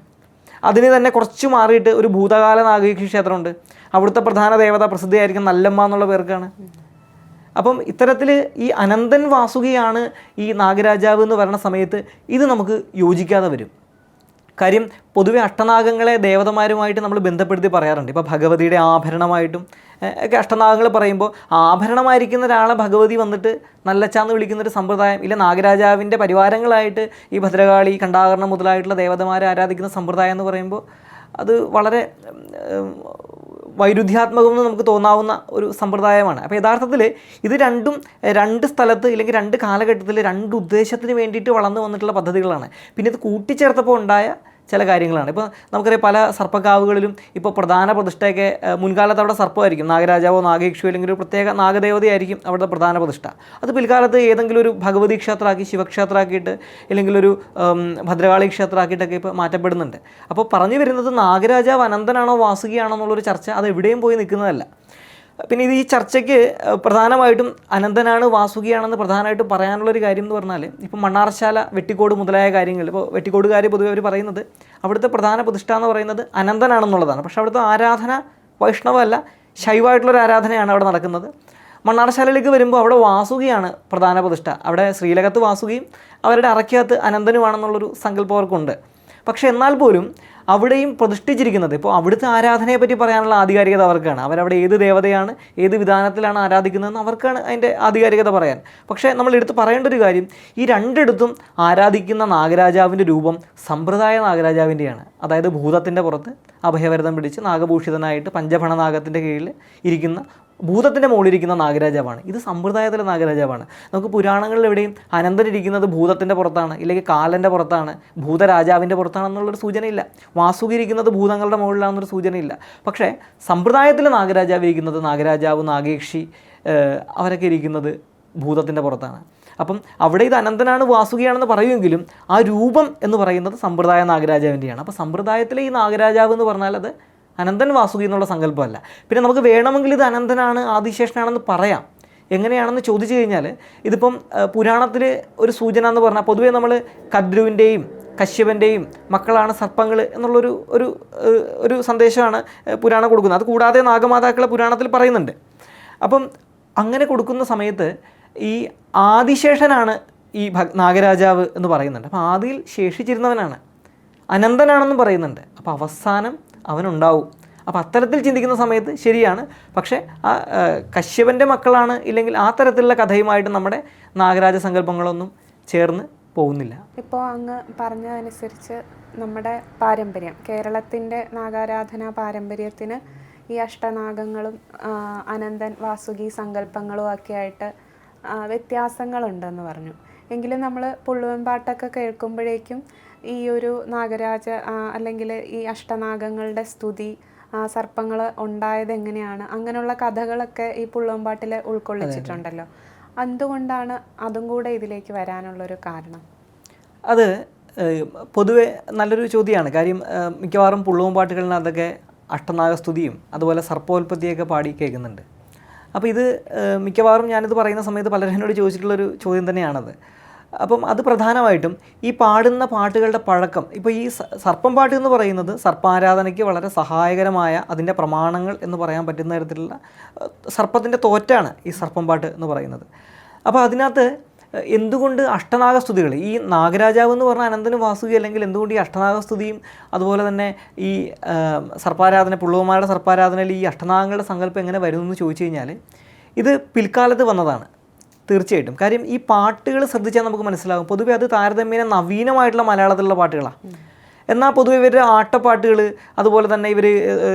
അതിന് തന്നെ കുറച്ച് മാറിയിട്ട് ഒരു ഭൂതകാല നാഗയക്ഷി ക്ഷേത്രമുണ്ട്. അവിടുത്തെ പ്രധാന ദേവത പ്രസിദ്ധിയായിരിക്കും നല്ലമ്മ എന്നുള്ള പേർക്കാണ്. അപ്പം ഇത്തരത്തിൽ ഈ അനന്തൻ വാസുകിയാണ് ഈ നാഗരാജാവ് എന്ന് പറയുന്ന സമയത്ത് ഇത് നമുക്ക് യോജിക്കാതെ വരും. കാര്യം പൊതുവെ അഷ്ടനാഗങ്ങളെ ദേവതമാരുമായിട്ട് നമ്മൾ ബന്ധപ്പെടുത്തി പറയാറുണ്ട്. ഇപ്പോൾ ഭഗവതിയുടെ ആഭരണമായിട്ടും ഒക്കെ അഷ്ടനാഗങ്ങൾ പറയുമ്പോൾ ആഭരണമായിരിക്കുന്ന ഒരാളെ ഭഗവതി വന്നിട്ട് നല്ലച്ചാന്ന് വിളിക്കുന്നൊരു സമ്പ്രദായം ഇല്ല. നാഗരാജാവിൻ്റെ പരിവാരങ്ങളായിട്ട് ഈ ഭദ്രകാളി, ഖണ്ഡാകർണം മുതലായിട്ടുള്ള ദേവതമാരെ ആരാധിക്കുന്ന സമ്പ്രദായം എന്ന് പറയുമ്പോൾ അത് വളരെ വൈരുദ്ധ്യാത്മകമെന്ന് നമുക്ക് തോന്നാവുന്ന ഒരു സമ്പ്രദായമാണ്. അപ്പോൾ യഥാർത്ഥത്തിൽ ഇത് രണ്ടും രണ്ട് സ്ഥലത്ത് ഇല്ലെങ്കിൽ രണ്ട് കാലഘട്ടത്തിൽ രണ്ട് ഉദ്ദേശത്തിന് വേണ്ടിയിട്ട് വളർന്നു വന്നിട്ടുള്ള പദ്ധതികളാണ്. പിന്നെ ഇത് കൂട്ടിച്ചേർത്തപ്പോൾ ഉണ്ടായ ചില കാര്യങ്ങളാണ്. ഇപ്പോൾ നമുക്കറിയാം പല സർപ്പക്കാവുകളിലും ഇപ്പോൾ പ്രധാന പ്രതിഷ്ഠയൊക്കെ മുൻകാലത്ത് അവിടെ സർപ്പമായിരിക്കും, നാഗരാജാവോ നാഗയക്ഷിയോ അല്ലെങ്കിൽ ഒരു പ്രത്യേക നാഗദേവതയായിരിക്കും അവിടുത്തെ പ്രധാന പ്രതിഷ്ഠ. അത് പിൽക്കാലത്ത് ഏതെങ്കിലും ഒരു ഭഗവതി ക്ഷേത്രമാക്കി, ശിവക്ഷേത്രമാക്കിയിട്ട് ഇല്ലെങ്കിൽ ഒരു ഭദ്രകാളി ക്ഷേത്രമാക്കിയിട്ടൊക്കെ ഇപ്പോൾ മാറ്റപ്പെടുന്നുണ്ട്. അപ്പോൾ പറഞ്ഞു വരുന്നത് നാഗരാജാവ് അനന്തനാണോ വാസുകിയാണോ എന്നുള്ളൊരു ചർച്ച അത് എവിടെയും പോയി നിൽക്കുന്നതല്ല. പിന്നെ ഇത് ഈ ചർച്ചയ്ക്ക് പ്രധാനമായിട്ടും അനന്തനാണ് വാസുകിയാണെന്ന് പ്രധാനമായിട്ടും പറയാനുള്ളൊരു കാര്യം എന്ന് പറഞ്ഞാൽ ഇപ്പോൾ മണ്ണാർശാല, വെട്ടിക്കോട് മുതലായ കാര്യങ്ങൾ, ഇപ്പോൾ വെട്ടിക്കോടുകാർ പൊതുവെ അവർ പറയുന്നത് അവിടുത്തെ പ്രധാന പ്രതിഷ്ഠ എന്ന് പറയുന്നത് അനന്തനാണെന്നുള്ളതാണ്. പക്ഷേ അവിടുത്തെ ആരാധന വൈഷ്ണവമല്ല, ശൈവമായിട്ടുള്ളൊരു ആരാധനയാണ് അവിടെ നടക്കുന്നത്. മണ്ണാർശാലയിലേക്ക് വരുമ്പോൾ അവിടെ വാസുകിയാണ് പ്രധാന പ്രതിഷ്ഠ. അവിടെ ശ്രീലകത്ത് വാസുകിയും അവരുടെ അറയ്ക്കകത്ത് അനന്തനുമാണെന്നുള്ളൊരു സങ്കല്പം അവർക്കുണ്ട്. പക്ഷേ എന്നാൽ പോലും അവിടെയും പ്രതിഷ്ഠിച്ചിരിക്കുന്നത്, ഇപ്പോൾ അവിടുത്തെ ആരാധനയെ പറ്റി പറയാനുള്ള ആധികാരികത അവർക്കാണ്. അവരവിടെ ഏത് ദേവതയാണ്, ഏത് വിധാനത്തിലാണ് ആരാധിക്കുന്നതെന്ന് അവർക്കാണ് അതിൻ്റെ ആധികാരികത പറയാൻ. പക്ഷേ നമ്മൾ എടുത്ത് പറയേണ്ട ഒരു കാര്യം, ഈ രണ്ടിടത്തും ആരാധിക്കുന്ന നാഗരാജാവിൻ്റെ രൂപം സമ്പ്രദായ നാഗരാജാവിൻ്റെയാണ്. അതായത് ഭൂതത്തിൻ്റെ പുറത്ത് അഭയവരതം പിടിച്ച് നാഗഭൂഷിതനായിട്ട് പഞ്ചഭണനാഗത്തിൻ്റെ കീഴിൽ ഇരിക്കുന്ന, ഭൂതത്തിൻ്റെ മുകളിലിരിക്കുന്ന നാഗരാജാവാണ്. ഇത് സമ്പ്രദായത്തിലെ നാഗരാജാവാണ്. നമുക്ക് പുരാണങ്ങളിൽ എവിടെയും അനന്തനിരിക്കുന്നത് ഭൂതത്തിൻ്റെ പുറത്താണ്, ഇല്ലെങ്കിൽ കാലൻ്റെ പുറത്താണ്, ഭൂതരാജാവിൻ്റെ പുറത്താണെന്നുള്ളൊരു സൂചനയില്ല. വാസുകി ഇരിക്കുന്നത് ഭൂതങ്ങളുടെ മുകളിലാണെന്നൊരു സൂചനയില്ല. പക്ഷേ സമ്പ്രദായത്തിലെ നാഗരാജാവ് ഇരിക്കുന്നത്, നാഗരാജാവ്, നാഗേക്ഷി അവരൊക്കെ ഇരിക്കുന്നത് ഭൂതത്തിൻ്റെ പുറത്താണ്. അപ്പം അവിടെ ഇത് അനന്തനാണ് വാസുകിയാണെന്ന് പറയുമെങ്കിലും ആ രൂപം എന്ന് പറയുന്നത് സമ്പ്രദായ നാഗരാജാവിൻ്റെയാണ്. അപ്പോൾ സമ്പ്രദായത്തിലെ ഈ നാഗരാജാവ് എന്ന് പറഞ്ഞാൽ അത് അനന്തൻ വാസുകി എന്നുള്ള സങ്കല്പമല്ല. പിന്നെ നമുക്ക് വേണമെങ്കിൽ ഇത് അനന്തനാണ്, ആദിശേഷനാണെന്ന് പറയാം. എങ്ങനെയാണെന്ന് ചോദിച്ചു കഴിഞ്ഞാൽ ഇതിപ്പം പുരാണത്തിൽ ഒരു സൂചന എന്ന് പറഞ്ഞാൽ പൊതുവേ നമ്മൾ കദ്രുവിൻ്റെയും കശ്യപൻ്റെയും മക്കളാണ് സർപ്പങ്ങൾ എന്നുള്ളൊരു ഒരു സന്ദേശമാണ് പുരാണം കൊടുക്കുന്നത്. അത് കൂടാതെ നാഗമാതാക്കളെ പുരാണത്തിൽ പറയുന്നുണ്ട്. അപ്പം അങ്ങനെ കൊടുക്കുന്ന സമയത്ത് ഈ ആദിശേഷനാണ് ഈ നാഗരാജാവ് എന്ന് പറയുന്നുണ്ട്. അപ്പോൾ ആദിയിൽ ശേഷിച്ചിരുന്നവനാണ്, അനന്തനാണെന്നും പറയുന്നുണ്ട്. അപ്പോൾ അവസാനം അവനുണ്ടാവും. അപ്പോൾ അത്തരത്തിൽ ചിന്തിക്കുന്ന സമയത്ത് ശരിയാണ്. പക്ഷേ ആ കശ്യപൻ്റെ മക്കളാണ് ഇല്ലെങ്കിൽ ആ തരത്തിലുള്ള കഥയുമായിട്ട് നമ്മുടെ നാഗരാജ സങ്കല്പങ്ങളൊന്നും ചേർന്ന് പോകുന്നില്ല. ഇപ്പോൾ അങ്ങ് പറഞ്ഞതനുസരിച്ച് നമ്മുടെ പാരമ്പര്യം, കേരളത്തിൻ്റെ നാഗാരാധനാ പാരമ്പര്യത്തിന് ഈ അഷ്ടനാഗങ്ങളും അനന്തൻ, വാസുകി സങ്കല്പങ്ങളും ഒക്കെ ആയിട്ട് വ്യത്യാസങ്ങളുണ്ടെന്ന് പറഞ്ഞു. എങ്കിലും നമ്മൾ പുള്ളുവൻ പാട്ടൊക്കെ കേൾക്കുമ്പോഴേക്കും ഈ ഒരു നാഗരാജ അല്ലെങ്കിൽ ഈ അഷ്ടനാഗങ്ങളുടെ സ്തുതി, സർപ്പങ്ങൾ ഉണ്ടായത് എങ്ങനെയാണ്, അങ്ങനെയുള്ള കഥകളൊക്കെ ഈ പുള്ളുവൻപാട്ടിൽ ഉൾക്കൊള്ളിച്ചിട്ടുണ്ടല്ലോ. എന്തുകൊണ്ടാണ് അതും കൂടെ ഇതിലേക്ക് വരാനുള്ളൊരു കാരണം? അത് പൊതുവെ നല്ലൊരു ചോദ്യമാണ്. കാര്യം മിക്കവാറും പുള്ളുവൻപാട്ടുകളിനകത്തൊക്കെ അഷ്ടനാഗസ്തുതിയും അതുപോലെ സർപ്പോൽപ്പത്തിയൊക്കെ പാടി കേൾക്കുന്നുണ്ട്. അപ്പോൾ ഇത് മിക്കവാറും ഞാനിത് പറയുന്ന സമയത്ത് പലരും എന്നോട് ചോദിച്ചിട്ടുള്ളൊരു ചോദ്യം തന്നെയാണത്. അപ്പം അത് പ്രധാനമായിട്ടും ഈ പാടുന്ന പാട്ടുകളുടെ പഴക്കം, ഇപ്പോൾ ഈ സർപ്പം പാട്ട് എന്ന് പറയുന്നത് സർപ്പാരാധനയ്ക്ക് വളരെ സഹായകരമായ അതിൻ്റെ പ്രമാണങ്ങൾ എന്ന് പറയാൻ പറ്റുന്ന തരത്തിലുള്ള സർപ്പത്തിൻ്റെ തോറ്റാണ് ഈ സർപ്പം പാട്ട് എന്ന് പറയുന്നത്. അപ്പോൾ അതിനകത്ത് എന്തുകൊണ്ട് അഷ്ടനാഗസ്തുതികൾ, ഈ നാഗരാജാവ് എന്ന് പറഞ്ഞാൽ അനന്തനും വാസുകി അല്ലെങ്കിൽ എന്തുകൊണ്ട് ഈ അഷ്ടനാഗസ്തുതിയും അതുപോലെ തന്നെ ഈ സർപ്പാരാധന, പുള്ളുവന്മാരുടെ സർപ്പാരാധനയിൽ ഈ അഷ്ടനാഗങ്ങളുടെ സങ്കല്പം എങ്ങനെ വരുന്നു എന്ന് ചോദിച്ചു കഴിഞ്ഞാൽ ഇത് പിൽക്കാലത്ത് വന്നതാണ് തീർച്ചയായിട്ടും. കാര്യം ഈ പാട്ടുകൾ ശ്രദ്ധിച്ചാൽ നമുക്ക് മനസ്സിലാകും, പൊതുവെ അത് താരതമ്യേന നവീനമായിട്ടുള്ള മലയാളത്തിലുള്ള പാട്ടുകളാണ്. എന്നാൽ പൊതുവെ ഇവരുടെ ആട്ടപ്പാട്ടുകൾ, അതുപോലെ തന്നെ ഇവർ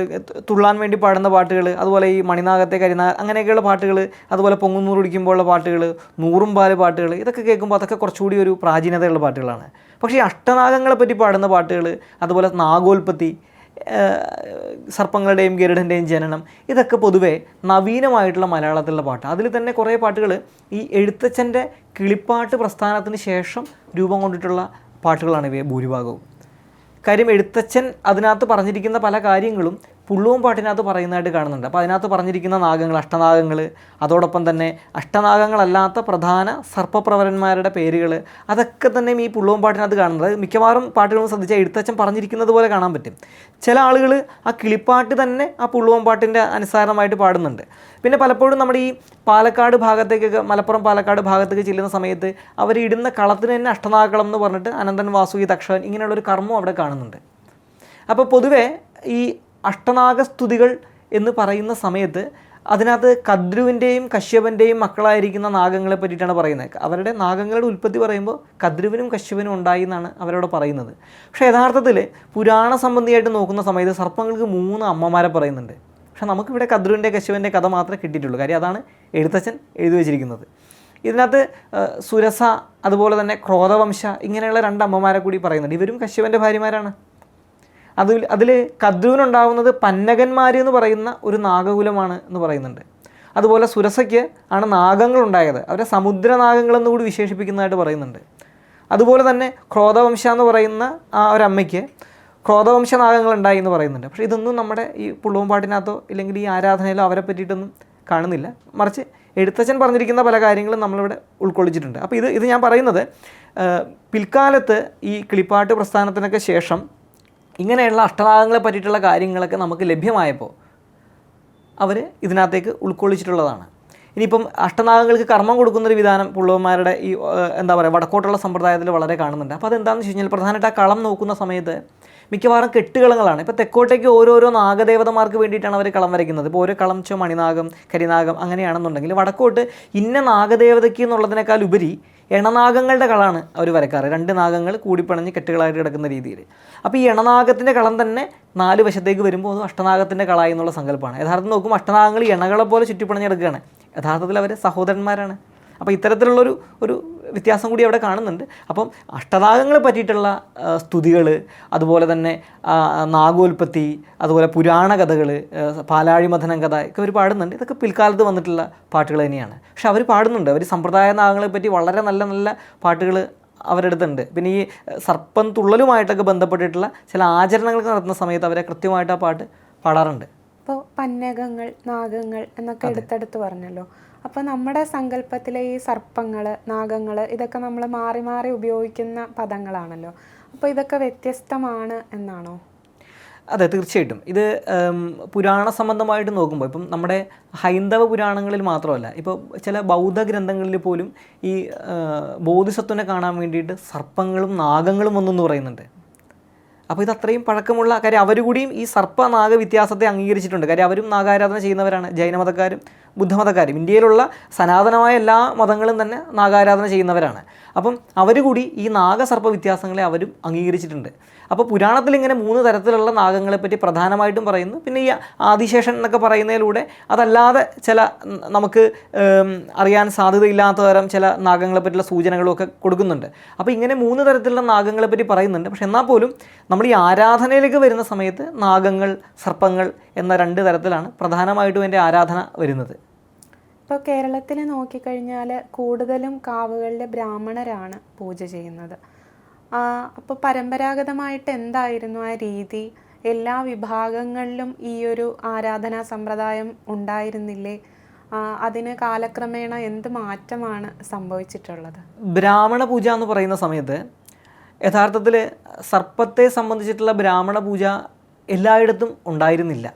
തുള്ളാൻ വേണ്ടി പാടുന്ന പാട്ടുകൾ, അതുപോലെ ഈ മണിനാഗത്തെ അങ്ങനെയൊക്കെയുള്ള പാട്ടുകൾ, അതുപോലെ പൊങ്ങുന്നൂറ് കുടിക്കുമ്പോഴുള്ള പാട്ടുകൾ, നൂറും പാല് പാട്ടുകൾ, ഇതൊക്കെ കേൾക്കുമ്പോൾ അതൊക്കെ കുറച്ചുകൂടി ഒരു പ്രാചീനതയുള്ള പാട്ടുകളാണ്. പക്ഷേ ഈ അഷ്ടനാഗങ്ങളെ പറ്റി പാടുന്ന പാട്ടുകൾ, അതുപോലെ നാഗോൽപ്പത്തി, സർപ്പങ്ങളുടെയും ഗരുഡൻ്റെയും ജനനം, ഇതൊക്കെ പൊതുവെ നവീനമായിട്ടുള്ള മലയാളത്തിലുള്ള പാട്ട്. അതിൽ തന്നെ കുറേ പാട്ടുകൾ ഈ എഴുത്തച്ഛൻ്റെ കിളിപ്പാട്ട് പ്രസ്ഥാനത്തിന് ശേഷം രൂപം കൊണ്ടിട്ടുള്ള പാട്ടുകളാണ് ഇവയെ ഭൂരിഭാഗവും. കാര്യം എഴുത്തച്ഛൻ അതിനകത്ത് പറഞ്ഞിരിക്കുന്ന പല കാര്യങ്ങളും പുള്ളുവൻ പാട്ടിനകത്ത് പറയുന്നതായിട്ട് കാണുന്നുണ്ട്. അപ്പോൾ അതിനകത്ത് പറഞ്ഞിരിക്കുന്ന നാഗങ്ങൾ, അഷ്ടനാഗങ്ങൾ, അതോടൊപ്പം തന്നെ അഷ്ടനാഗങ്ങളല്ലാത്ത പ്രധാന സർപ്പപ്രവരന്മാരുടെ പേരുകൾ, അതൊക്കെ തന്നെ ഈ പുള്ളുവൻ പാട്ടിനകത്ത് കാണുന്നത്. മിക്കവാറും പാട്ടുകളും ശ്രദ്ധിച്ചാൽ എഴുത്തച്ഛൻ പറഞ്ഞിരിക്കുന്നത് പോലെ കാണാൻ പറ്റും. ചില ആളുകൾ ആ കിളിപ്പാട്ട് തന്നെ ആ പുള്ളുവൻ പാട്ടിൻ്റെ അനുസാരമായിട്ട് പാടുന്നുണ്ട്. പിന്നെ പലപ്പോഴും നമ്മുടെ ഈ പാലക്കാട് ഭാഗത്തേക്കൊക്കെ, മലപ്പുറം പാലക്കാട് ഭാഗത്തേക്ക് ചെല്ലുന്ന സമയത്ത് അവർ ഇടുന്ന കളത്തിന് തന്നെ അഷ്ടനാഗക്കളം എന്ന് പറഞ്ഞിട്ട് അനന്തൻ, വാസുകി, തക്ഷൻ ഇങ്ങനെയുള്ളൊരു കർമ്മം അവിടെ കാണുന്നുണ്ട്. അപ്പോൾ പൊതുവേ ഈ അഷ്ടനാഗസ്തുതികൾ എന്ന് പറയുന്ന സമയത്ത് അതിനകത്ത് കദ്രുവിൻ്റെയും കശ്യപൻ്റെയും മക്കളായിരിക്കുന്ന നാഗങ്ങളെ പറ്റിയിട്ടാണ് പറയുന്നത്. അവരുടെ നാഗങ്ങളുടെ ഉൽപ്പത്തി പറയുമ്പോൾ കദ്രുവിനും കശ്യപനും ഉണ്ടായി എന്നാണ് അവരോട് പറയുന്നത്. പക്ഷേ യഥാർത്ഥത്തിൽ പുരാണ സംബന്ധിയായിട്ട് നോക്കുന്ന സമയത്ത് സർപ്പങ്ങൾക്ക് 3 അമ്മമാരെ പറയുന്നുണ്ട്. പക്ഷേ നമുക്കിവിടെ കദ്രുവിൻ്റെ കശ്യപൻ്റെ കഥ മാത്രമേ കിട്ടിയിട്ടുള്ളൂ. കാര്യം അതാണ് എഴുത്തച്ഛൻ എഴുതി വച്ചിരിക്കുന്നത്. ഇതിനകത്ത് സുരസ, അതുപോലെ തന്നെ ക്രോധവംശ, ഇങ്ങനെയുള്ള 2 അമ്മമാരെ കൂടി പറയുന്നുണ്ട്. ഇവരും കശ്യപൻ്റെ ഭാര്യമാരാണ്. അതിൽ കദ്രുവിനുണ്ടാകുന്നത് പന്നകന്മാർ എന്ന് പറയുന്ന ഒരു നാഗകുലമാണ് എന്ന് പറയുന്നുണ്ട്. അതുപോലെ സുരസയ്ക്ക് ആണ് നാഗങ്ങളുണ്ടായത്, അവരെ സമുദ്രനാഗങ്ങളെന്ന് കൂടി വിശേഷിപ്പിക്കുന്നതായിട്ട് പറയുന്നുണ്ട്. അതുപോലെ തന്നെ ക്രോധവംശ എന്ന് പറയുന്ന ആ ഒരമ്മയ്ക്ക് ക്രോധവംശ നാഗങ്ങളുണ്ടായി എന്ന് പറയുന്നുണ്ട്. പക്ഷേ ഇതൊന്നും നമ്മുടെ ഈ പുള്ളുവൻ പാട്ടിനകത്തോ ഇല്ലെങ്കിൽ ഈ ആരാധനയിലോ അവരെ പറ്റിയിട്ടൊന്നും കാണുന്നില്ല. മറിച്ച് എഴുത്തച്ഛൻ പറഞ്ഞിരിക്കുന്ന പല കാര്യങ്ങളും നമ്മളിവിടെ ഉൾക്കൊള്ളിച്ചിട്ടുണ്ട്. അപ്പോൾ ഇത് ഞാൻ പറയുന്നത് പിൽക്കാലത്ത് ഈ കിളിപ്പാട്ട് പ്രസ്ഥാനത്തിനൊക്കെ ശേഷം ഇങ്ങനെയുള്ള അഷ്ടനാഗങ്ങളെ പറ്റിയിട്ടുള്ള കാര്യങ്ങളൊക്കെ നമുക്ക് ലഭ്യമായപ്പോൾ അവർ ഇതിനകത്തേക്ക് ഉൾക്കൊള്ളിച്ചിട്ടുള്ളതാണ്. ഇനിയിപ്പം അഷ്ടനാഗങ്ങൾക്ക് കർമ്മം കൊടുക്കുന്നൊരു വിധാനം പുള്ളുവന്മാരുടെ ഈ വടക്കോട്ടുള്ള സമ്പ്രദായത്തിൽ വളരെ കാണുന്നുണ്ട്. അപ്പോൾ അതെന്താണെന്ന് വെച്ച് കഴിഞ്ഞാൽ പ്രധാനമായിട്ട് ആ കളം നോക്കുന്ന സമയത്ത് മിക്കവാറും കെട്ടുകളങ്ങളാണ്. ഇപ്പോൾ തെക്കോട്ടേക്ക് ഓരോരോ നാഗദേവതമാർക്ക് വേണ്ടിയിട്ടാണ് അവർ കളം വരയ്ക്കുന്നത്. ഇപ്പോൾ ഓരോ കളം മണിനാഗം, കരിനാഗം അങ്ങനെയാണെന്നുണ്ടെങ്കിൽ വടക്കോട്ട് ഇന്ന നാഗദേവതയ്ക്ക് എന്നുള്ളതിനേക്കാൾ ഉപരി എണനാഗങ്ങളുടെ കളമാണ് അവർ വരയ്ക്കാറ്. 2 നാഗങ്ങൾ കൂടിപ്പിണഞ്ഞ് കെട്ടുകളായിട്ട് കിടക്കുന്ന രീതിയിൽ. അപ്പോൾ ഈ എണനാഗത്തിൻ്റെ കളം തന്നെ 4 വശത്തേക്ക് വരുമ്പോൾ അത് അഷ്ടനാഗത്തിൻ്റെ കളായി എന്നുള്ള സങ്കല്പമാണ്. യഥാർത്ഥത്തിൽ നോക്കുമ്പോൾ അഷ്ടനാഗങ്ങൾ എണകളെ പോലെ ചുറ്റിപ്പിണഞ്ഞ് കിടക്കുകയാണ്. യഥാർത്ഥത്തിൽ അവർ സഹോദരന്മാരാണ്. അപ്പോൾ ഇത്തരത്തിലുള്ളൊരു വ്യത്യാസം കൂടി അവിടെ കാണുന്നുണ്ട്. അപ്പം അഷ്ടനാഗങ്ങളെ പറ്റിയിട്ടുള്ള സ്തുതികൾ, അതുപോലെ തന്നെ നാഗോൽപ്പത്തി, അതുപോലെ പുരാണ കഥകൾ, പാലാഴിമഥനം കഥ ഒക്കെ അവർ പാടുന്നുണ്ട്. ഇതൊക്കെ പിൽക്കാലത്ത് വന്നിട്ടുള്ള പാട്ടുകൾ തന്നെയാണ്. പക്ഷെ അവർ പാടുന്നുണ്ട്, അവർ സമ്പ്രദായ നാഗങ്ങളെ പറ്റി വളരെ നല്ല നല്ല പാട്ടുകൾ അവരെടുത്തുണ്ട്. പിന്നെ ഈ സർപ്പം തുള്ളലുമായിട്ടൊക്കെ ബന്ധപ്പെട്ടിട്ടുള്ള ചില ആചരണങ്ങൾ നടത്തുന്ന സമയത്ത് അവരെ കൃത്യമായിട്ട് ആ പാട്ട് പാടാറുണ്ട്. ഇപ്പോൾ പന്നകങ്ങൾ, നാഗങ്ങൾ എന്നൊക്കെ എടുത്തെടുത്ത് പറഞ്ഞല്ലോ. അപ്പോൾ നമ്മുടെ സങ്കല്പത്തിലെ ഈ സർപ്പങ്ങൾ, നാഗങ്ങൾ ഇതൊക്കെ നമ്മൾ മാറി മാറി ഉപയോഗിക്കുന്ന പദങ്ങളാണല്ലോ. അപ്പോൾ ഇതൊക്കെ വ്യത്യസ്തമാണ് എന്നാണോ? അതെ, തീർച്ചയായിട്ടും. ഇത് പുരാണ സംബന്ധമായിട്ട് നോക്കുമ്പോൾ ഇപ്പം നമ്മുടെ ഹൈന്ദവ പുരാണങ്ങളിൽ മാത്രമല്ല, ഇപ്പോൾ ചില ബൗദ്ധ ഗ്രന്ഥങ്ങളിൽ പോലും ഈ ബോധിസത്വനെ കാണാൻ വേണ്ടിയിട്ട് സർപ്പങ്ങളും നാഗങ്ങളും ഒന്നെന്ന് പറയുന്നുണ്ട്. അപ്പോൾ ഇത് അത്രയും പഴക്കമുള്ള കാര്യം. അവർ കൂടിയും ഈ സർപ്പനാഗ വ്യത്യാസത്തെ അംഗീകരിച്ചിട്ടുണ്ട്. കാര്യം അവരും നാഗാരാധന ചെയ്യുന്നവരാണ്. ജൈനമതക്കാരും ബുദ്ധമതക്കാരും ഇന്ത്യയിലുള്ള സനാതനമായ എല്ലാ മതങ്ങളും തന്നെ നാഗാരാധന ചെയ്യുന്നവരാണ്. അപ്പം അവർ കൂടി ഈ നാഗസർപ്പ വ്യത്യാസങ്ങളെ അവരും അംഗീകരിച്ചിട്ടുണ്ട്. അപ്പോൾ പുരാണത്തിൽ ഇങ്ങനെ 3 തരത്തിലുള്ള നാഗങ്ങളെപ്പറ്റി പ്രധാനമായിട്ടും പറയുന്നു. പിന്നെ ഈ ആദിശേഷൻ എന്നൊക്കെ പറയുന്നതിലൂടെ അതല്ലാതെ ചില നമുക്ക് അറിയാൻ സാധ്യതയില്ലാത്ത തരം ചില നാഗങ്ങളെപ്പറ്റിയുള്ള സൂചനകളും ഒക്കെ കൊടുക്കുന്നുണ്ട്. അപ്പോൾ ഇങ്ങനെ 3 തരത്തിലുള്ള നാഗങ്ങളെപ്പറ്റി പറയുന്നുണ്ട്. പക്ഷെ എന്നാൽ പോലും നമ്മൾ ഈ ആരാധനയിലേക്ക് വരുന്ന സമയത്ത് നാഗങ്ങൾ, സർപ്പങ്ങൾ എന്ന 2 തരത്തിലാണ് പ്രധാനമായിട്ടും എൻ്റെ ആരാധന വരുന്നത്. ഇപ്പോൾ കേരളത്തിൽ നോക്കിക്കഴിഞ്ഞാൽ കൂടുതലും കാവുകളിൽ ബ്രാഹ്മണരാണ് പൂജ ചെയ്യുന്നത്. അപ്പോൾ പരമ്പരാഗതമായിട്ട് എന്തായിരുന്നു ആ രീതി എല്ലാ വിഭാഗങ്ങളിലും ഈ ഒരു ആരാധനാ സമ്പ്രദായം ഉണ്ടായിരുന്നില്ലേ? അതിന് കാലക്രമേണ എന്ത് മാറ്റമാണ് സംഭവിച്ചിട്ടുള്ളത്? ബ്രാഹ്മണ പൂജ എന്ന് പറയുന്ന സമയത്ത് യഥാർത്ഥത്തിൽ സർപ്പത്തെ സംബന്ധിച്ചിട്ടുള്ള ബ്രാഹ്മണ പൂജ എല്ലായിടത്തും ഉണ്ടായിരുന്നില്ല.